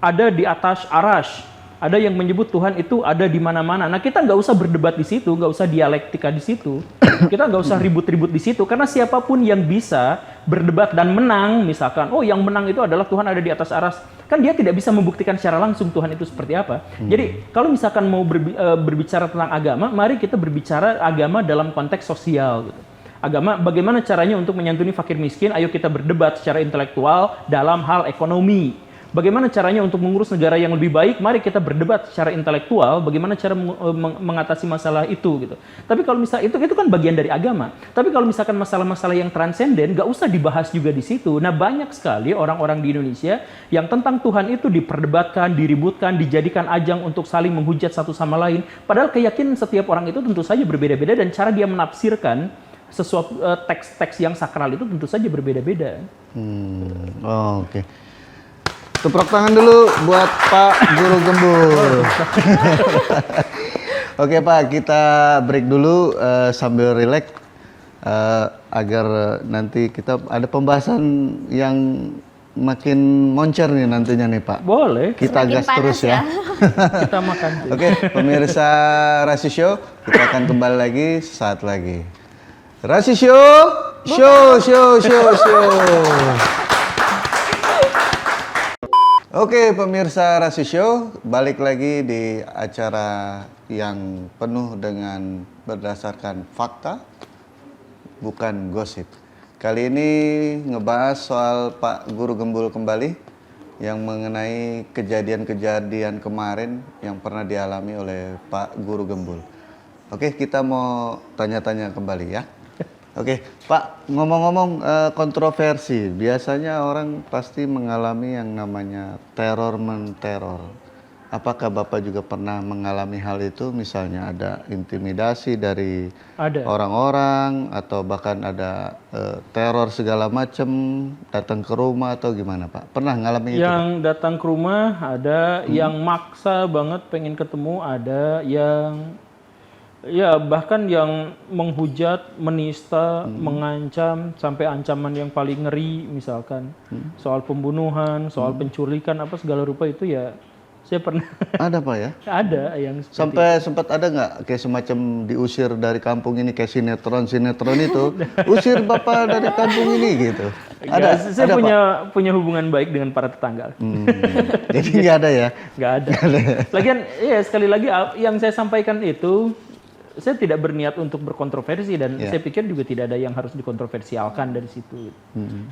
ada di atas arash, ada yang menyebut Tuhan itu ada di mana-mana. Nah, kita nggak usah berdebat di situ, nggak usah dialektika di situ, kita nggak usah ribut-ribut di situ, karena siapapun yang bisa berdebat dan menang, misalkan, oh yang menang itu adalah Tuhan ada di atas arash, kan dia tidak bisa membuktikan secara langsung Tuhan itu seperti apa. Jadi kalau misalkan mau berbicara tentang agama, mari kita berbicara agama dalam konteks sosial gitu. Agama, bagaimana caranya untuk menyantuni fakir miskin? Ayo kita berdebat secara intelektual dalam hal ekonomi. Bagaimana caranya untuk mengurus negara yang lebih baik? Mari kita berdebat secara intelektual. Bagaimana cara mengatasi masalah itu gitu. Tapi kalau misalnya itu kan bagian dari agama. Tapi kalau misalkan masalah-masalah yang transenden, nggak usah dibahas juga di situ. Nah, banyak sekali orang-orang di Indonesia yang tentang Tuhan itu diperdebatkan, diributkan, dijadikan ajang untuk saling menghujat satu sama lain. Padahal keyakinan setiap orang itu tentu saja berbeda-beda dan cara dia menafsirkan sesuatu teks-teks yang sakral itu tentu saja berbeda-beda. Oh, oke. Tepuk tangan dulu buat Pak Guru Gembul. Oke Pak, kita break dulu sambil relax agar nanti kita ada pembahasan yang makin moncer nih nantinya nih Pak. Boleh. Kita Semakin gas terus panas ya. Kita makan. Oke, pemirsa Rasi Show, kita akan kembali lagi saat lagi. Rasi Show. Oke, pemirsa Rasi Show, balik lagi di acara yang penuh dengan berdasarkan fakta, bukan gosip. Kali ini ngebahas soal Pak Guru Gembul kembali yang mengenai kejadian-kejadian kemarin yang pernah dialami oleh Pak Guru Gembul. Oke, kita mau tanya-tanya kembali ya. Oke, Pak, ngomong-ngomong kontroversi, biasanya orang pasti mengalami yang namanya teror-menteror. Apakah Bapak juga pernah mengalami hal itu? Misalnya ada intimidasi dari Ada. orang-orang atau bahkan ada teror segala macam datang ke rumah atau gimana Pak? Pernah ngalamin itu? Yang datang ke rumah ada, yang maksa banget pengen ketemu ada, yang ya bahkan yang menghujat, menista, mengancam sampai ancaman yang paling ngeri misalkan soal pembunuhan, soal penculikan apa segala rupa itu ya saya pernah Ada Pak ya? ada yang seperti Sampai sempat ada nggak kayak semacam diusir dari kampung ini kayak sinetron itu, usir Bapak dari kampung ini gitu? Nggak, saya ada, punya hubungan baik dengan para tetangga. Jadi nggak ada ya? Nggak ada. Lagian ya sekali lagi yang saya sampaikan itu saya tidak berniat untuk berkontroversi dan saya pikir juga tidak ada yang harus dikontroversialkan dari situ.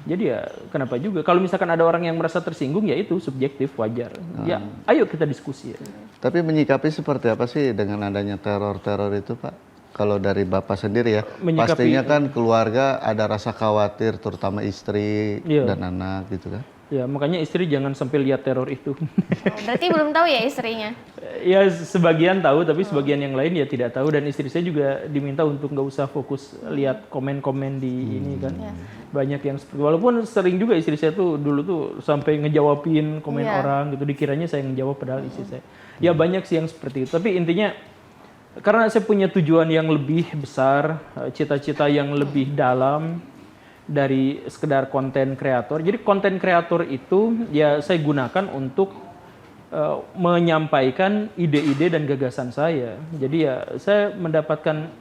Jadi ya kenapa juga? Kalau misalkan ada orang yang merasa tersinggung ya itu subjektif, wajar. Ya ayo kita diskusi. Tapi menyikapi seperti apa sih dengan adanya teror-teror itu Pak? Kalau dari Bapak sendiri ya, pastinya kan keluarga ada rasa khawatir terutama istri dan anak gitu kan? Ya makanya istri jangan sampai lihat teror itu. Berarti belum tahu ya istrinya? Ya sebagian tahu tapi sebagian yang lain ya tidak tahu dan istri saya juga diminta untuk nggak usah fokus lihat komen-komen di ini kan. Banyak yang seperti walaupun sering juga istri saya tuh dulu tuh sampai ngejawabin komen orang gitu dikiranya saya ngejawab padahal istri saya. Ya banyak sih yang seperti itu tapi intinya karena saya punya tujuan yang lebih besar, cita-cita yang lebih dalam dari sekedar konten kreator. Jadi konten kreator itu ya saya gunakan untuk menyampaikan ide-ide dan gagasan saya. Jadi ya saya mendapatkan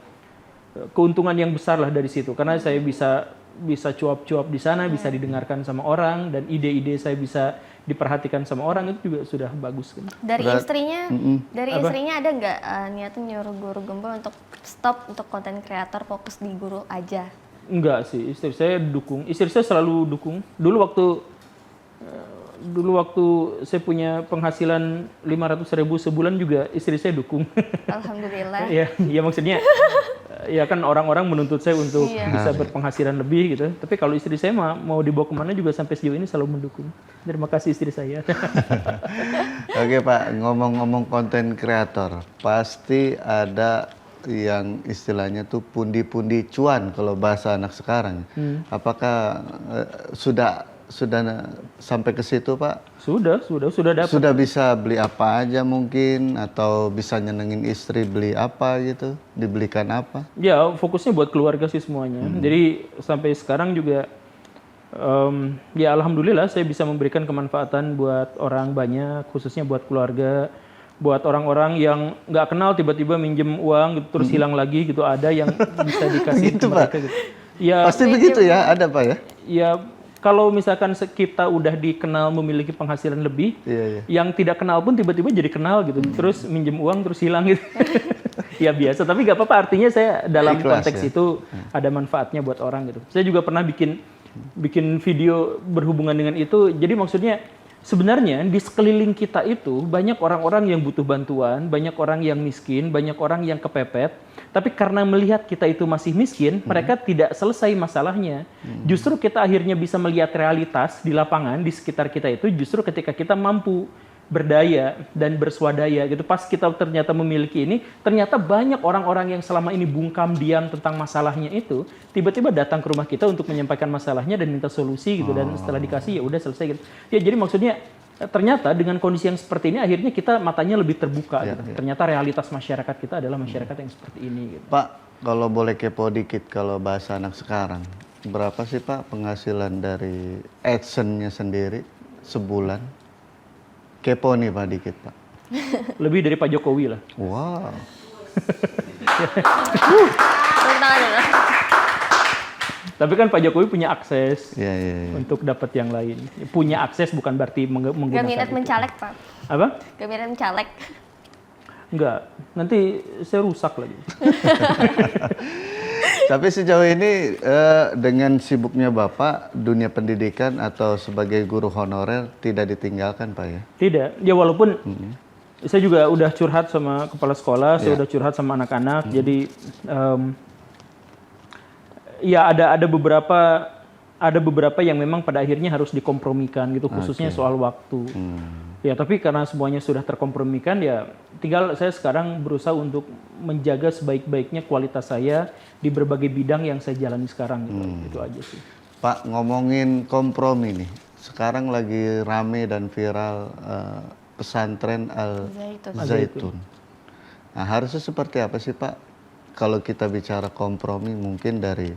keuntungan yang besar lah dari situ karena saya bisa cuap-cuap di sana, bisa didengarkan sama orang dan ide-ide saya bisa diperhatikan sama orang itu juga sudah bagus kan. Dari istrinya ada nggak niatan nyuruh Guru Gembul untuk stop untuk konten kreator fokus di guru aja? Enggak sih, istri saya dukung. Istri saya selalu dukung. Dulu waktu saya punya penghasilan 500.000 sebulan juga istri saya dukung. Alhamdulillah. Ya maksudnya ya kan orang-orang menuntut saya untuk bisa berpenghasilan lebih gitu. Tapi kalau istri saya mau dibawa kemana juga sampai sejauh ini selalu mendukung. Terima kasih istri saya. Oke Pak, ngomong-ngomong konten kreator, pasti ada yang istilahnya tuh pundi-pundi cuan kalau bahasa anak sekarang. Apakah sudah sampai ke situ Pak? Sudah dapat. Sudah bisa beli apa aja mungkin atau bisa nyenengin istri beli apa gitu, dibelikan apa? Ya fokusnya buat keluarga sih semuanya. Jadi sampai sekarang juga ya alhamdulillah saya bisa memberikan kemanfaatan buat orang banyak, khususnya buat keluarga. Buat orang-orang yang nggak kenal tiba-tiba minjem uang gitu, terus hilang lagi gitu ada yang bisa dikasih Gitu, ke mereka Pak? gitu. Ya, Pasti begitu ya, ada Pak ya? Ya kalau misalkan kita udah dikenal memiliki penghasilan lebih, yang tidak kenal pun tiba-tiba jadi kenal gitu, terus minjem uang terus hilang gitu. Ya biasa, tapi nggak apa-apa artinya saya dalam Ikhlas, konteks itu ada manfaatnya buat orang gitu. Saya juga pernah bikin video berhubungan dengan itu, jadi maksudnya sebenarnya di sekeliling kita itu banyak orang-orang yang butuh bantuan, banyak orang yang miskin, banyak orang yang kepepet. Tapi karena melihat kita itu masih miskin, mereka tidak selesai masalahnya. Justru kita akhirnya bisa melihat realitas di lapangan, di sekitar kita itu justru ketika kita mampu berdaya dan berswadaya gitu. Pas kita ternyata memiliki ini, ternyata banyak orang-orang yang selama ini bungkam diam tentang masalahnya itu, tiba-tiba datang ke rumah kita untuk menyampaikan masalahnya dan minta solusi gitu. Dan setelah dikasih ya udah selesai gitu. Ya jadi maksudnya ternyata dengan kondisi yang seperti ini akhirnya kita matanya lebih terbuka gitu. Ternyata realitas masyarakat kita adalah masyarakat yang seperti ini gitu. Pak, kalau boleh kepo dikit kalau bahasa anak sekarang, berapa sih Pak penghasilan dari AdSense-nya sendiri sebulan? Kepo nih Pak dikit Pak. Lebih dari Pak Jokowi lah. Wow. Tapi kan Pak Jokowi punya akses Iya. untuk dapat yang lain. Punya akses bukan berarti menggunakan. Gak minat mencalek Pak? Apa? Gak minat mencalek? Enggak, nanti saya rusak lagi. Tapi sejauh ini dengan sibuknya Bapak, dunia pendidikan atau sebagai guru honorer tidak ditinggalkan Pak ya? Tidak, ya walaupun saya juga udah curhat sama kepala sekolah, saya udah curhat sama anak-anak, jadi ya ada beberapa yang memang pada akhirnya harus dikompromikan gitu, khususnya soal waktu. Ya, tapi karena semuanya sudah terkompromikan, ya tinggal saya sekarang berusaha untuk menjaga sebaik-baiknya kualitas saya di berbagai bidang yang saya jalani sekarang gitu. Itu aja sih. Pak, ngomongin kompromi nih, sekarang lagi rame dan viral pesantren Al Zaitun. Nah, harusnya seperti apa sih Pak kalau kita bicara kompromi, mungkin dari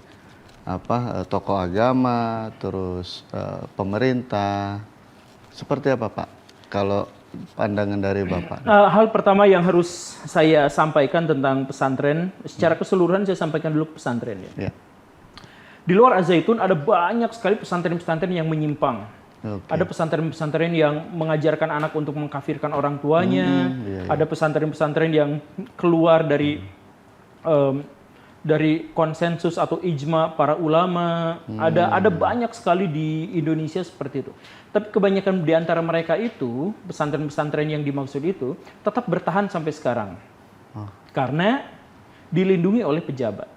tokoh agama, terus pemerintah, seperti apa Pak kalau pandangan dari Bapak? Hal pertama yang harus saya sampaikan tentang pesantren, secara keseluruhan saya sampaikan dulu pesantren ya. Di luar Al-Zaitun ada banyak sekali pesantren-pesantren yang menyimpang. Ada pesantren-pesantren yang mengajarkan anak untuk mengkafirkan orang tuanya. Ada pesantren-pesantren yang keluar dari konsensus atau ijma para ulama. Ada banyak sekali di Indonesia seperti itu. Tapi kebanyakan di antara mereka itu, pesantren-pesantren yang dimaksud itu, tetap bertahan sampai sekarang. Karena dilindungi oleh pejabat.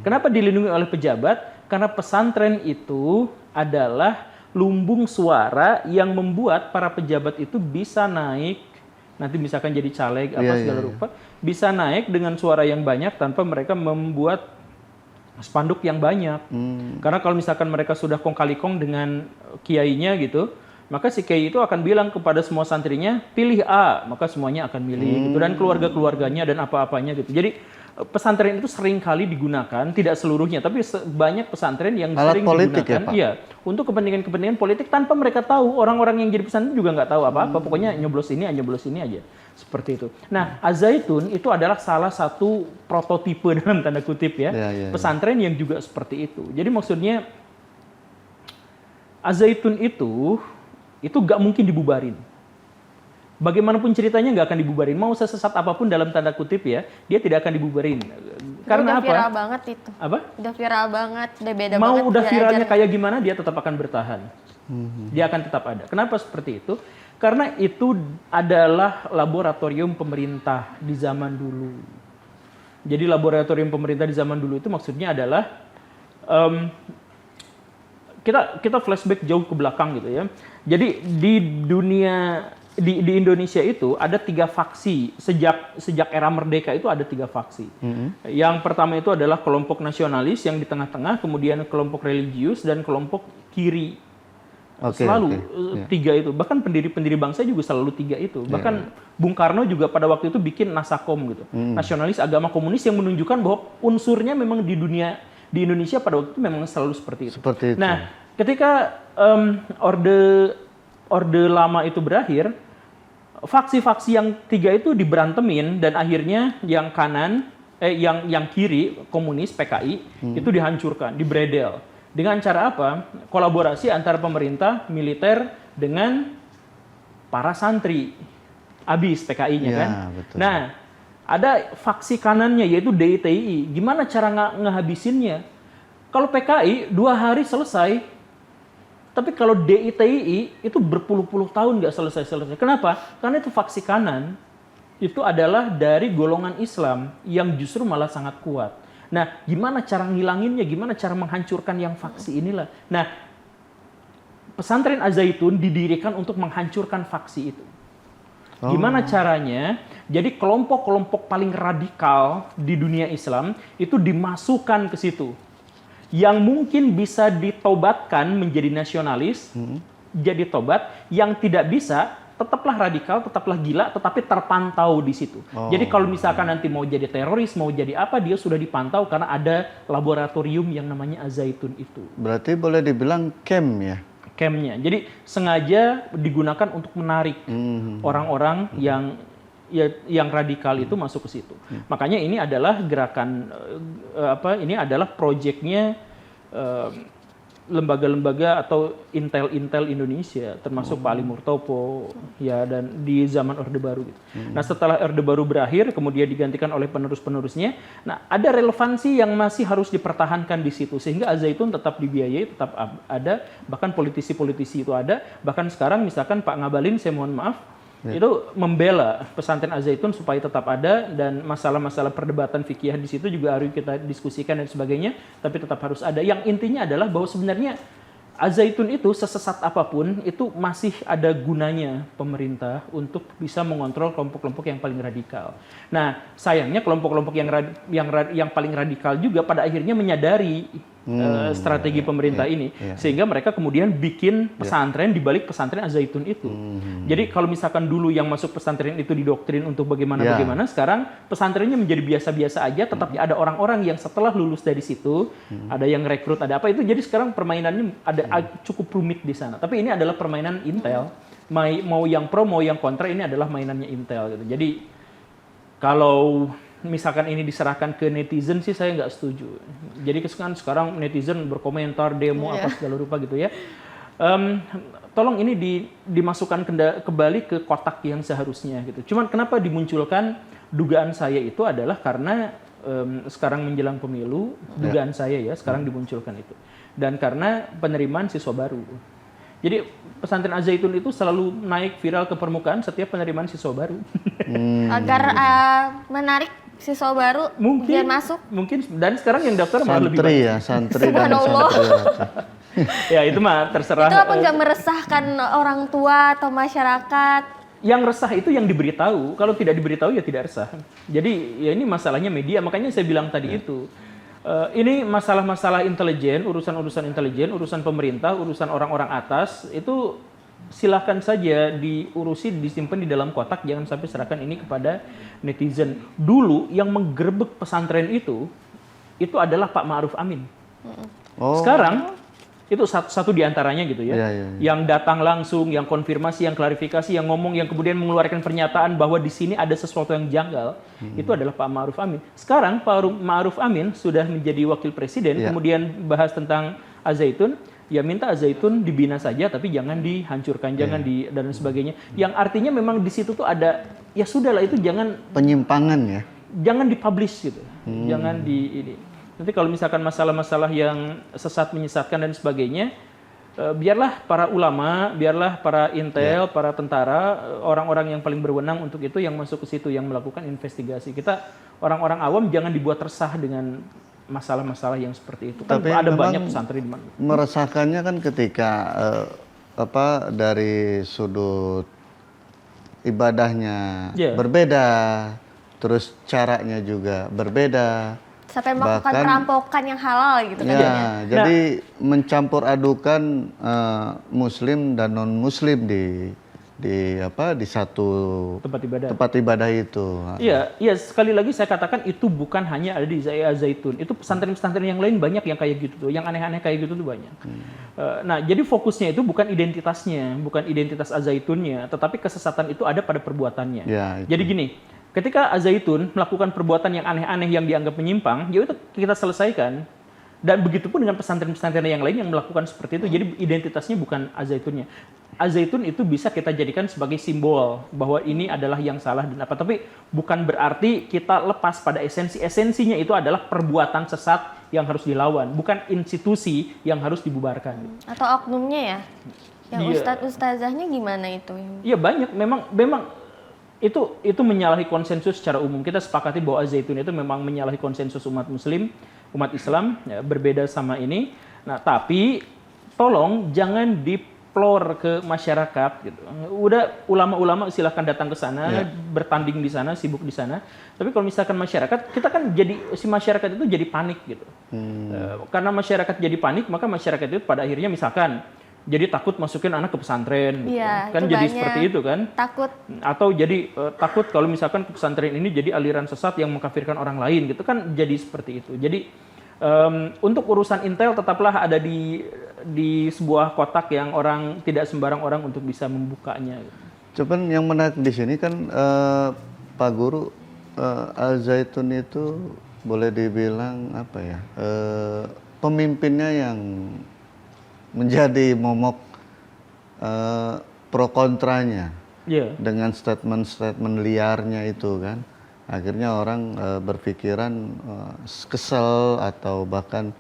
Kenapa dilindungi oleh pejabat? Karena pesantren itu adalah lumbung suara yang membuat para pejabat itu bisa naik, nanti misalkan jadi caleg segala rupa, bisa naik dengan suara yang banyak tanpa mereka membuat spanduk yang banyak. Karena kalau misalkan mereka sudah kong kali kong dengan kiainya gitu, maka si kiai itu akan bilang kepada semua santrinya, pilih A, maka semuanya akan milih gitu, dan keluarga-keluarganya dan apa-apanya gitu. Jadi pesantren itu sering kali digunakan, tidak seluruhnya, tapi banyak pesantren yang alat sering politik digunakan, ya, Pak? untuk kepentingan-kepentingan politik tanpa mereka tahu. Orang-orang yang jadi pesantren juga nggak tahu apa-apa, pokoknya nyoblos ini aja, seperti itu. Nah, Al-Zaitun itu adalah salah satu prototipe dalam tanda kutip ya, pesantren yang juga seperti itu. Jadi maksudnya Al-Zaitun itu nggak mungkin dibubarin. Bagaimanapun ceritanya nggak akan dibubarin. Mau sesesat apapun dalam tanda kutip ya, dia tidak akan dibubarin. Karena udah apa? Viral banget itu. Apa? Udah viral banget, udah beda Mau banget. udah viralnya kayak gimana, dia tetap akan bertahan. Dia akan tetap ada. Kenapa seperti itu? Karena itu adalah laboratorium pemerintah di zaman dulu. Jadi laboratorium pemerintah di zaman dulu itu maksudnya adalah kita flashback jauh ke belakang gitu ya. Jadi di dunia di Indonesia itu ada 3 faksi sejak era merdeka, itu ada 3 faksi. Yang pertama itu adalah kelompok nasionalis yang di tengah-tengah, kemudian kelompok religius dan kelompok kiri. Selalu 3 itu. Bahkan pendiri bangsa juga selalu 3 itu. Bahkan Bung Karno juga pada waktu itu bikin Nasakom gitu. Nasionalis agama komunis, yang menunjukkan bahwa unsurnya memang di Indonesia pada waktu itu memang selalu seperti itu. Nah, ketika orde lama itu berakhir, faksi-faksi yang 3 itu diberantemin, dan akhirnya yang kanan, yang kiri komunis PKI itu dihancurkan, dibredel. Dengan cara apa? Kolaborasi antara pemerintah, militer dengan para santri. Habis PKI-nya kan. Betul. Nah, ada faksi kanannya yaitu DITI. Gimana cara ngehabisinnya? Kalau PKI 2 hari selesai. Tapi kalau DITI itu berpuluh-puluh tahun nggak selesai-selesai. Kenapa? Karena itu faksi kanan itu adalah dari golongan Islam yang justru malah sangat kuat. Nah, gimana cara ngilanginnya? Gimana cara menghancurkan yang faksi inilah? Nah, pesantren Al-Zaitun didirikan untuk menghancurkan faksi itu. Gimana caranya? Jadi kelompok-kelompok paling radikal di dunia Islam itu dimasukkan ke situ. Yang mungkin bisa ditobatkan menjadi nasionalis, jadi tobat. Yang tidak bisa, tetaplah radikal, tetaplah gila, tetapi terpantau di situ. Jadi kalau misalkan nanti mau jadi teroris, mau jadi apa, dia sudah dipantau karena ada laboratorium yang namanya Al-Zaitun itu. Berarti boleh dibilang camp ya? Campnya. Jadi sengaja digunakan untuk menarik orang-orang yang radikal itu masuk ke situ. Makanya ini adalah gerakan ini adalah proyeknya lembaga-lembaga atau intel Indonesia, termasuk Pak Ali Murtopo ya, dan di zaman Orde Baru gitu. Nah, setelah Orde Baru berakhir kemudian digantikan oleh penerus-penerusnya. Nah, ada relevansi yang masih harus dipertahankan di situ sehingga Al-Zaitun tetap dibiayai, tetap ada, bahkan politisi-politisi itu ada. Bahkan sekarang misalkan Pak Ngabalin, saya mohon maaf, itu membela pesantren Al-Zaitun supaya tetap ada, dan masalah-masalah perdebatan fikih di situ juga harus kita diskusikan dan sebagainya, tapi tetap harus ada. Yang intinya adalah bahwa sebenarnya Al-Zaitun itu sesesat apapun itu masih ada gunanya pemerintah untuk bisa mengontrol kelompok-kelompok yang paling radikal. Nah, sayangnya kelompok-kelompok yang paling radikal juga pada akhirnya menyadari strategi pemerintah ini, sehingga mereka kemudian bikin pesantren di balik pesantren Al-Zaitun itu. Jadi kalau misalkan dulu yang masuk pesantren itu didoktrin untuk bagaimana, sekarang pesantrennya menjadi biasa-biasa aja, tetapi ada orang-orang yang setelah lulus dari situ, ada yang rekrut, ada apa itu. Jadi sekarang permainannya ada cukup rumit di sana. Tapi ini adalah permainan Intel. Mau yang pro, mau yang kontra, ini adalah mainannya Intel gitu. Jadi kalau misalkan ini diserahkan ke netizen sih saya nggak setuju. Jadi sekarang netizen berkomentar, demo apa segala rupa gitu ya. Tolong ini dimasukkan kembali ke kotak yang seharusnya gitu. Cuman kenapa dimunculkan, dugaan saya itu adalah karena sekarang menjelang pemilu, dugaan saya ya sekarang dimunculkan itu. Dan karena penerimaan siswa baru. Jadi pesantren Al-Zaitun itu selalu naik viral ke permukaan setiap penerimaan siswa baru. Agar menarik siswa baru biar masuk. Mungkin, dan sekarang yang daftar malah lebih Santri banyak. santri dan Subhanallah. santri. Ya itu mah terserah. Itu apa nggak meresahkan orang tua atau masyarakat? Yang resah itu yang diberitahu. Kalau tidak diberitahu ya tidak resah. Jadi ya ini masalahnya media. Makanya saya bilang tadi itu. Ini masalah-masalah intelijen, urusan-urusan intelijen, urusan pemerintah, urusan orang-orang atas, itu silahkan saja diurusi, disimpan di dalam kotak, jangan sampai serahkan ini kepada netizen. Dulu yang menggerebek pesantren itu adalah Pak Ma'ruf Amin. Sekarang, itu satu di antaranya gitu ya, yang datang langsung, yang konfirmasi, yang klarifikasi, yang ngomong, yang kemudian mengeluarkan pernyataan bahwa di sini ada sesuatu yang janggal, itu adalah Pak Ma'ruf Amin. Sekarang Pak Ma'ruf Amin sudah menjadi wakil presiden, kemudian bahas tentang Al-Zaitun, ya minta Al-Zaitun dibina saja, tapi jangan dihancurkan, jangan dan sebagainya. Yang artinya memang di situ tuh ada, ya sudahlah itu jangan penyimpangan ya, jangan dipublish gitu, jangan ini. Nanti kalau misalkan masalah-masalah yang sesat, menyesatkan dan sebagainya, biarlah para ulama, biarlah para intel, para tentara, orang-orang yang paling berwenang untuk itu yang masuk ke situ, yang melakukan investigasi. Kita orang-orang awam jangan dibuat resah dengan masalah-masalah yang seperti itu. Kan ada banyak pesantren di mana. Meresahkannya kan ketika dari sudut ibadahnya berbeda, terus caranya juga berbeda. Sampai melakukan perampokan yang halal gitu kan. Jadi mencampur adukan muslim dan non muslim di satu tempat ibadah itu. Iya, sekali lagi saya katakan itu bukan hanya ada di Al-Zaitun. Itu pesantren-pesantren yang lain banyak yang kayak gitu tuh, yang aneh-aneh kayak gitu tuh banyak. Nah, jadi fokusnya itu bukan identitasnya, bukan identitas Al-Zaitunnya, tetapi kesesatan itu ada pada perbuatannya. Jadi gini, ketika Al-Zaitun melakukan perbuatan yang aneh-aneh yang dianggap menyimpang, ya itu kita selesaikan. Dan begitu pun dengan pesantren-pesantren yang lain yang melakukan seperti itu. Jadi identitasnya bukan Al-Zaitunnya. Al-Zaitun itu bisa kita jadikan sebagai simbol bahwa ini adalah yang salah dan apa. Tapi bukan berarti kita lepas pada esensi. Esensinya itu adalah perbuatan sesat yang harus dilawan, bukan institusi yang harus dibubarkan. Atau oknumnya ya? Yang ustadz-ustazahnya gimana itu? Iya banyak, memang itu menyalahi konsensus secara umum. Kita sepakati bahwa Al-Zaitun itu memang menyalahi konsensus umat muslim, umat Islam, ya, berbeda sama ini. Nah, tapi tolong jangan diplor ke masyarakat gitu. Udah ulama-ulama silahkan datang ke sana, bertanding di sana, sibuk di sana. Tapi kalau misalkan masyarakat, kita kan si masyarakat itu jadi panik gitu. Karena masyarakat jadi panik, maka masyarakat itu pada akhirnya misalkan jadi takut masukin anak ke pesantren, gitu. Kan jadi seperti itu kan? Takut. Atau jadi takut kalau misalkan ke pesantren ini jadi aliran sesat yang mengkafirkan orang lain, gitu kan? Jadi seperti itu. Jadi untuk urusan intel tetaplah ada di sebuah kotak yang tidak sembarang orang untuk bisa membukanya. Cuman yang menarik di sini kan Pak Guru, Al-Zaitun itu boleh dibilang apa ya? Pemimpinnya yang menjadi momok pro kontranya dengan statement liarnya itu kan, akhirnya orang berpikiran kesel atau bahkan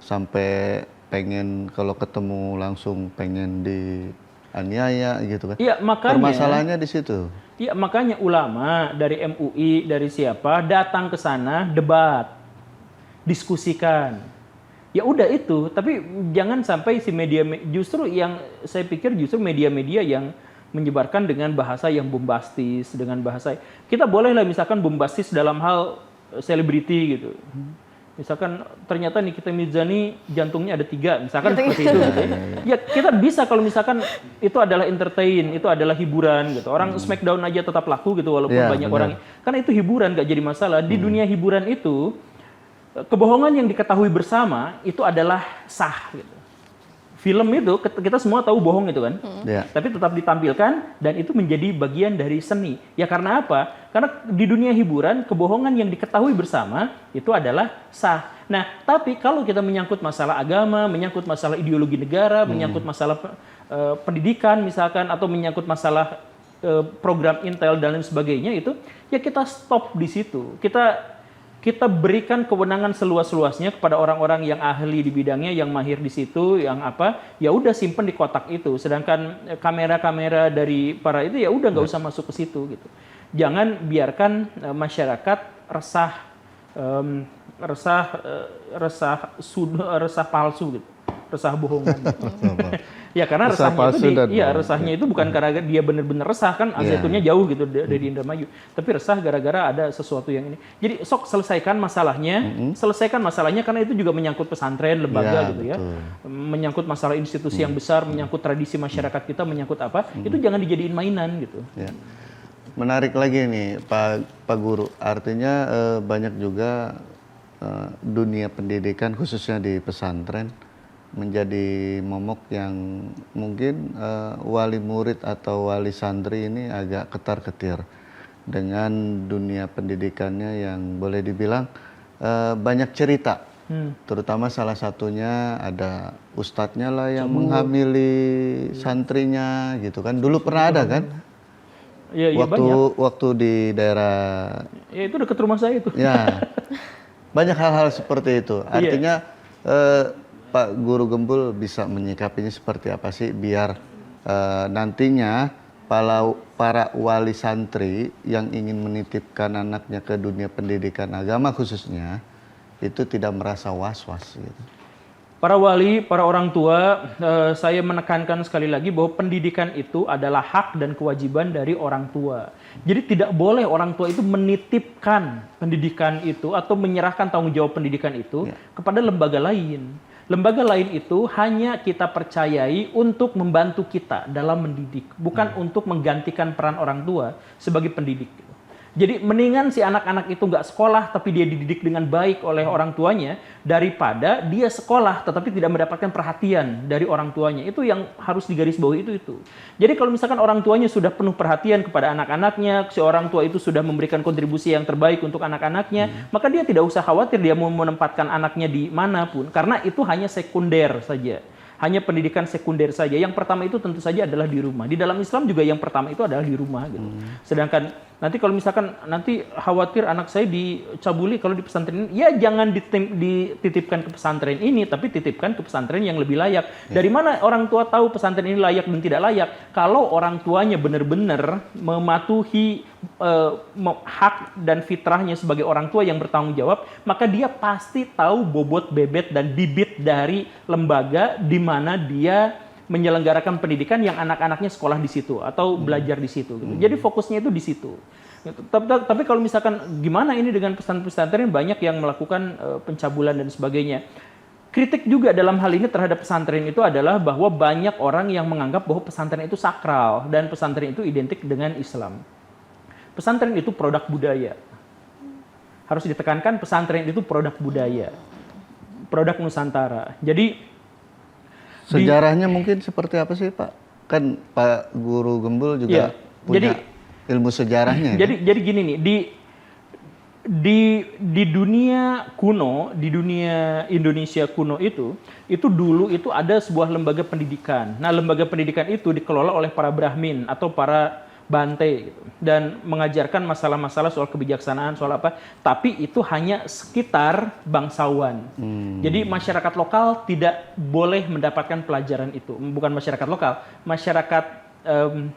sampai pengen kalau ketemu langsung pengen dianiaya gitu kan. Iya, makanya permasalahannya di situ. Iya, makanya ulama dari MUI, dari siapa datang ke sana, debat, diskusikan. Ya udah itu, tapi jangan sampai si media, justru yang saya pikir justru media-media yang menyebarkan dengan bahasa yang bombastis, dengan bahasa, kita bolehlah misalkan bombastis dalam hal selebriti gitu. Misalkan ternyata Nikita Mirzani jantungnya ada 3, misalkan seperti itu. Gitu. Ya kita bisa kalau misalkan itu adalah entertain, itu adalah hiburan gitu. Orang Smackdown aja tetap laku gitu walaupun banyak orang. Karena itu hiburan, gak jadi masalah. Di dunia hiburan itu, kebohongan yang diketahui bersama itu adalah sah gitu. Film itu kita semua tahu bohong itu kan, tapi tetap ditampilkan dan itu menjadi bagian dari seni. Ya karena apa? Karena di dunia hiburan kebohongan yang diketahui bersama itu adalah sah. Nah, tapi kalau kita menyangkut masalah agama, menyangkut masalah ideologi negara, menyangkut masalah pendidikan misalkan atau menyangkut masalah program intel dan lain sebagainya itu, ya kita stop di situ. Kita berikan kewenangan seluas-luasnya kepada orang-orang yang ahli di bidangnya, yang mahir di situ, yang apa, ya udah simpen di kotak itu. Sedangkan kamera-kamera dari para itu ya udah nggak usah masuk ke situ gitu. Jangan biarkan masyarakat resah palsu gitu, resah bohongan. Ya karena resahnya itu bukan karena dia benar-benar resah kan, Azaitunnya jauh gitu dari Indramayu, tapi resah gara-gara ada sesuatu yang ini. Jadi sok selesaikan masalahnya karena itu juga menyangkut pesantren, lembaga gitu ya, menyangkut masalah institusi yang besar, menyangkut tradisi masyarakat kita, menyangkut apa, itu jangan dijadiin mainan gitu. Ya. Menarik lagi nih Pak Guru, artinya banyak juga dunia pendidikan khususnya di pesantren menjadi momok yang mungkin wali murid atau wali santri ini agak ketar-ketir dengan dunia pendidikannya yang boleh dibilang banyak cerita. Terutama salah satunya ada ustadznya lah yang menghamili santrinya gitu kan. Dulu pernah ada kan? Ya, waktu di daerah. Ya itu dekat rumah saya itu. Ya, banyak hal-hal seperti itu. Artinya Pak Guru Gembul bisa menyikapinya seperti apa sih biar nantinya para wali santri yang ingin menitipkan anaknya ke dunia pendidikan agama khususnya itu tidak merasa was-was gitu. Para wali, para orang tua, saya menekankan sekali lagi bahwa pendidikan itu adalah hak dan kewajiban dari orang tua. Jadi tidak boleh orang tua itu menitipkan pendidikan itu atau menyerahkan tanggung jawab pendidikan itu kepada lembaga lain. Lembaga lain itu hanya kita percayai untuk membantu kita dalam mendidik, bukan untuk menggantikan peran orang tua sebagai pendidik. Jadi mendingan si anak-anak itu nggak sekolah tapi dia dididik dengan baik oleh orang tuanya daripada dia sekolah tetapi tidak mendapatkan perhatian dari orang tuanya. Itu yang harus digarisbawahi itu. Jadi kalau misalkan orang tuanya sudah penuh perhatian kepada anak-anaknya, si orang tua itu sudah memberikan kontribusi yang terbaik untuk anak-anaknya, maka dia tidak usah khawatir dia mau menempatkan anaknya di manapun karena itu hanya sekunder saja. Hanya pendidikan sekunder saja. Yang pertama itu tentu saja adalah di rumah. Di dalam Islam juga yang pertama itu adalah di rumah gitu. Sedangkan nanti kalau misalkan nanti khawatir anak saya dicabuli kalau di pesantren ini, ya jangan dititipkan ke pesantren ini, tapi titipkan ke pesantren yang lebih layak. Dari mana orang tua tahu pesantren ini layak dan tidak layak? Kalau orang tuanya benar-benar mematuhi hak dan fitrahnya sebagai orang tua yang bertanggung jawab, maka dia pasti tahu bobot, bebet, dan bibit dari lembaga di mana dia menyelenggarakan pendidikan yang anak-anaknya sekolah di situ atau belajar di situ. Gitu. Jadi fokusnya itu di situ. Tapi kalau misalkan gimana ini dengan pesantren-pesantren banyak yang melakukan pencabulan dan sebagainya. Kritik juga dalam hal ini terhadap pesantren itu adalah bahwa banyak orang yang menganggap bahwa pesantren itu sakral dan pesantren itu identik dengan Islam. Pesantren itu produk budaya. Harus ditekankan pesantren itu produk budaya. Produk Nusantara. Jadi sejarahnya mungkin seperti apa sih Pak? Kan Pak Guru Gembul juga punya ilmu sejarahnya. Jadi gini nih, di dunia kuno, di dunia Indonesia kuno itu dulu itu ada sebuah lembaga pendidikan. Nah, lembaga pendidikan itu dikelola oleh para Brahmin atau para Bante gitu, dan mengajarkan masalah-masalah soal kebijaksanaan, soal apa, tapi itu hanya sekitar bangsawan. Jadi masyarakat lokal tidak boleh mendapatkan pelajaran itu. Bukan masyarakat lokal, masyarakat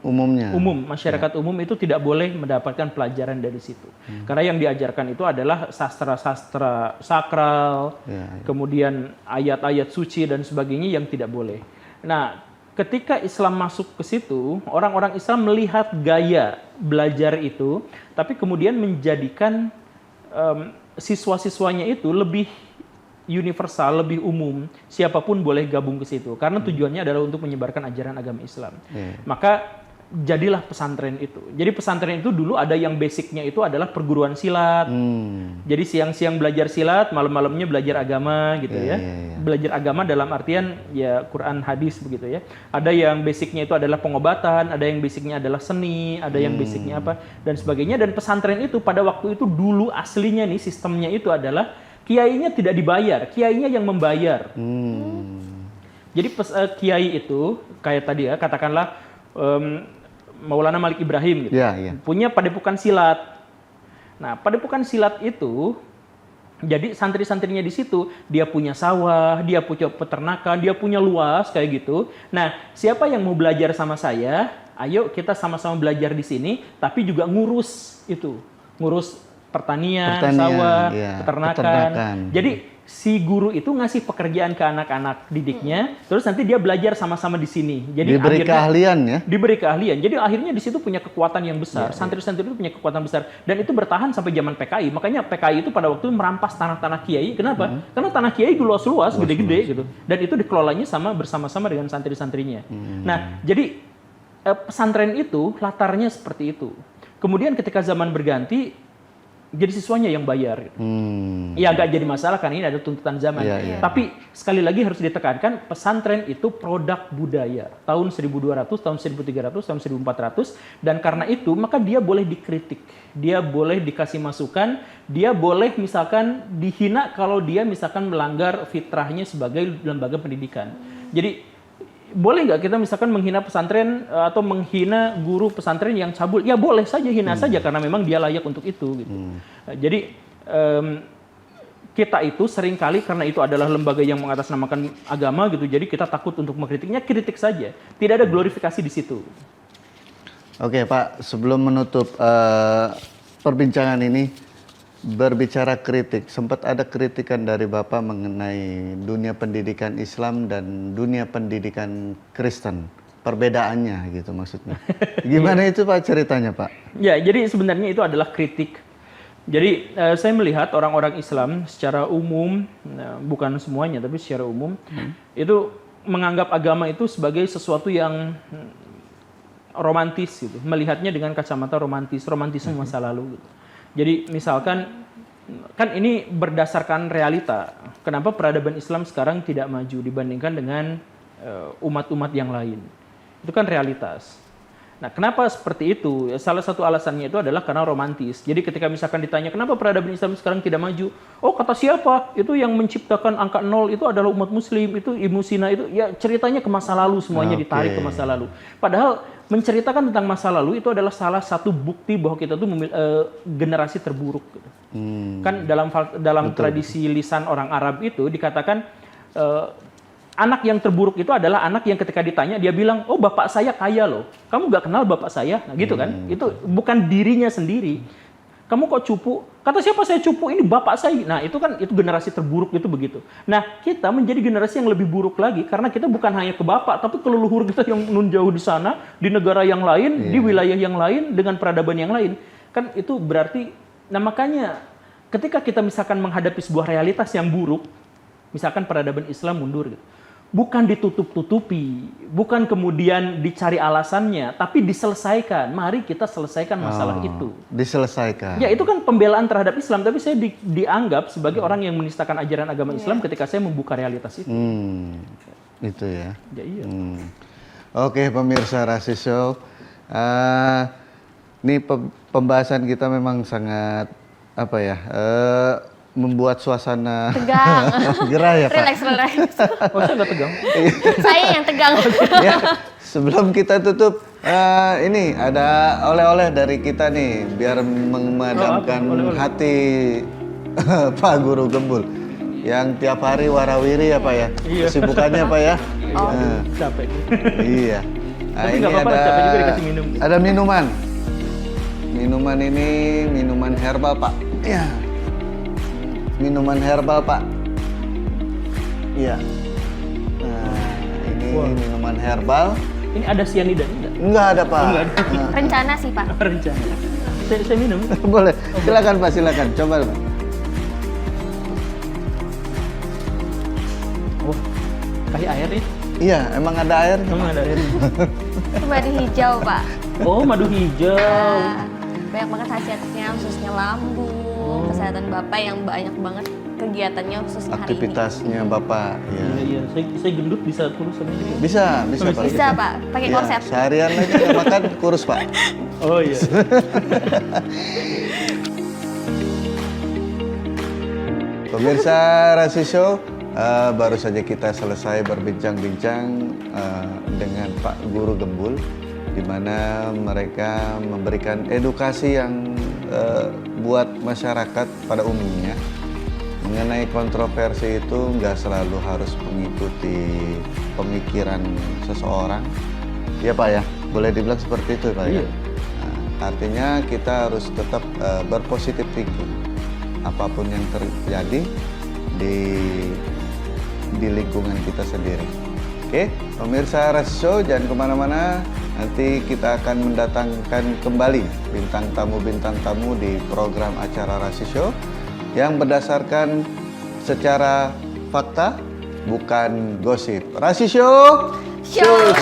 umum masyarakat umum itu tidak boleh mendapatkan pelajaran dari situ. Karena yang diajarkan itu adalah sastra-sastra sakral, kemudian ayat-ayat suci dan sebagainya yang tidak boleh. Nah, ketika Islam masuk ke situ, orang-orang Islam melihat gaya belajar itu, tapi kemudian menjadikan siswa-siswanya itu lebih universal, lebih umum, siapapun boleh gabung ke situ. Karena tujuannya adalah untuk menyebarkan ajaran agama Islam. Maka jadilah pesantren itu. Jadi pesantren itu dulu ada yang basicnya itu adalah perguruan silat. Jadi siang-siang belajar silat, malam-malamnya belajar agama gitu ya. Belajar agama dalam artian ya Quran, hadis begitu ya. Ada yang basicnya itu adalah pengobatan, ada yang basicnya adalah seni, ada yang basicnya apa dan sebagainya. Dan pesantren itu pada waktu itu dulu aslinya nih sistemnya itu adalah kiainya tidak dibayar, kiainya yang membayar. Jadi kiai itu kayak tadi ya, katakanlah Maulana Malik Ibrahim gitu, punya padepokan silat. Nah, padepokan silat itu, jadi santri-santrinya di situ, dia punya sawah, dia punya peternakan, dia punya luas kayak gitu. Nah, siapa yang mau belajar sama saya? Ayo kita sama-sama belajar di sini, tapi juga ngurus itu, ngurus pertanian sawah, peternakan. Jadi si guru itu ngasih pekerjaan ke anak-anak didiknya, terus nanti dia belajar sama-sama di sini. Jadi diberi keahlian ya? Diberi keahlian. Jadi akhirnya di situ punya kekuatan yang besar. Santri-santri itu punya kekuatan besar. Dan itu bertahan sampai zaman PKI. Makanya PKI itu pada waktu itu merampas tanah-tanah kiai. Kenapa? Karena tanah kiai luas-luas, gede-gede gitu. Dan itu dikelolanya bersama-sama dengan santri-santrinya. Nah, jadi pesantren itu latarnya seperti itu. Kemudian ketika zaman berganti, jadi siswanya yang bayar. Ya agak jadi masalah karena ini ada tuntutan zaman. Tapi sekali lagi harus ditekankan, pesantren itu produk budaya. Tahun 1200, tahun 1300, tahun 1400. Dan karena itu maka dia boleh dikritik. Dia boleh dikasih masukan. Dia boleh misalkan dihina kalau dia misalkan melanggar fitrahnya sebagai lembaga pendidikan. Jadi boleh nggak kita misalkan menghina pesantren atau menghina guru pesantren yang cabul? Ya boleh saja, hina saja karena memang dia layak untuk itu. Gitu. Jadi kita itu seringkali karena itu adalah lembaga yang mengatasnamakan agama gitu, jadi kita takut untuk mengkritiknya, kritik saja. Tidak ada glorifikasi di situ. Oke Pak, sebelum menutup perbincangan ini, berbicara kritik, sempat ada kritikan dari Bapak mengenai dunia pendidikan Islam dan dunia pendidikan Kristen. Perbedaannya gitu maksudnya. Gimana itu Pak ceritanya Pak? Ya, jadi sebenarnya itu adalah kritik. Jadi saya melihat orang-orang Islam secara umum, bukan semuanya tapi secara umum, itu menganggap agama itu sebagai sesuatu yang romantis gitu. Melihatnya dengan kacamata romantisme masa lalu gitu. Jadi misalkan, kan ini berdasarkan realita. Kenapa peradaban Islam sekarang tidak maju dibandingkan dengan umat-umat yang lain? Itu kan realitas. Nah, kenapa seperti itu? Salah satu alasannya itu adalah karena romantis. Jadi ketika misalkan ditanya, kenapa peradaban Islam sekarang tidak maju? Oh, kata siapa? Itu yang menciptakan angka 0 itu adalah umat muslim, itu Ibnu Sina itu. Ya ceritanya ke masa lalu, semuanya ditarik ke masa lalu. Padahal menceritakan tentang masa lalu itu adalah salah satu bukti bahwa kita tuh generasi terburuk. Gitu. Kan dalam tradisi lisan orang Arab itu dikatakan anak yang terburuk itu adalah anak yang ketika ditanya dia bilang, oh bapak saya kaya loh, kamu gak kenal bapak saya, nah gitu kan? Itu bukan dirinya sendiri. Kamu kok cupu? Kata siapa saya cupu? Ini bapak saya. Nah itu kan itu generasi terburuk itu begitu. Nah kita menjadi generasi yang lebih buruk lagi karena kita bukan hanya ke bapak, tapi ke leluhur kita yang nun jauh di sana, di negara yang lain, di wilayah yang lain, dengan peradaban yang lain. Kan itu berarti, nah makanya ketika kita misalkan menghadapi sebuah realitas yang buruk, misalkan peradaban Islam mundur gitu. Bukan ditutup-tutupi, bukan kemudian dicari alasannya, tapi diselesaikan. Mari kita selesaikan masalah itu. Diselesaikan. Ya itu kan pembelaan terhadap Islam, tapi saya dianggap sebagai orang yang menistakan ajaran agama Islam ketika saya membuka realitas itu. Itu ya. Ya iya. Oke pemirsa Rasi Show, ini pembahasan kita memang sangat apa ya? Membuat suasana tegang, gerah ya Pak. Relax. Oh saya nggak tegang. Saya yang tegang. Ya, sebelum kita tutup, ini ada oleh-oleh dari kita nih, biar memadamkan hati Pak Guru Gembul, yang tiap hari warawiri ya Pak ya, kesibukannya Pak ya. Capek. Iya. Tapi nggak apa-apa, capek juga dikasih minum. Ada minuman. Minuman ini minuman herbal, Pak. Ya. Minuman herbal, Pak. Iya. Nah, ini minuman herbal. Ini ada cyanida enggak? Enggak ada, Pak. Enggak ada. Nah. Rencana sih, Pak. Rencana. Saya minum. Boleh. Silakan, Pak, silakan. Coba, Pak. Wah, kayak air ya? Iya, emang ada air. Emang ada air. Itu madu hijau, Pak. Oh, madu hijau. Nah, banyak banget khasiatnya, khususnya lambung, kesehatan Bapak yang banyak banget kegiatannya khususnya hari ini. Aktivitasnya Bapak. Iya. Iya. Saya gendut bisa kurus sama juga. Bisa, Pak. Bisa, Pak. Pakai Iya, korset. seharian aja nggak makan kurus, Pak. Oh iya. Pemirsa Rasi Show, baru saja kita selesai berbincang-bincang dengan Pak Guru Gembul, di mana mereka memberikan edukasi yang buat masyarakat pada umumnya mengenai kontroversi itu nggak selalu harus mengikuti pemikiran seseorang. Ya Pak ya, boleh dibilang seperti itu Pak ya. Iya. Nah, artinya kita harus tetap berpositif thinking apapun yang terjadi di lingkungan kita sendiri. Oke, pemirsa Rasi Show, jangan kemana-mana. Nanti kita akan mendatangkan kembali bintang tamu di program acara Rasi Show yang berdasarkan secara fakta, bukan gosip. Rasi Show, Show.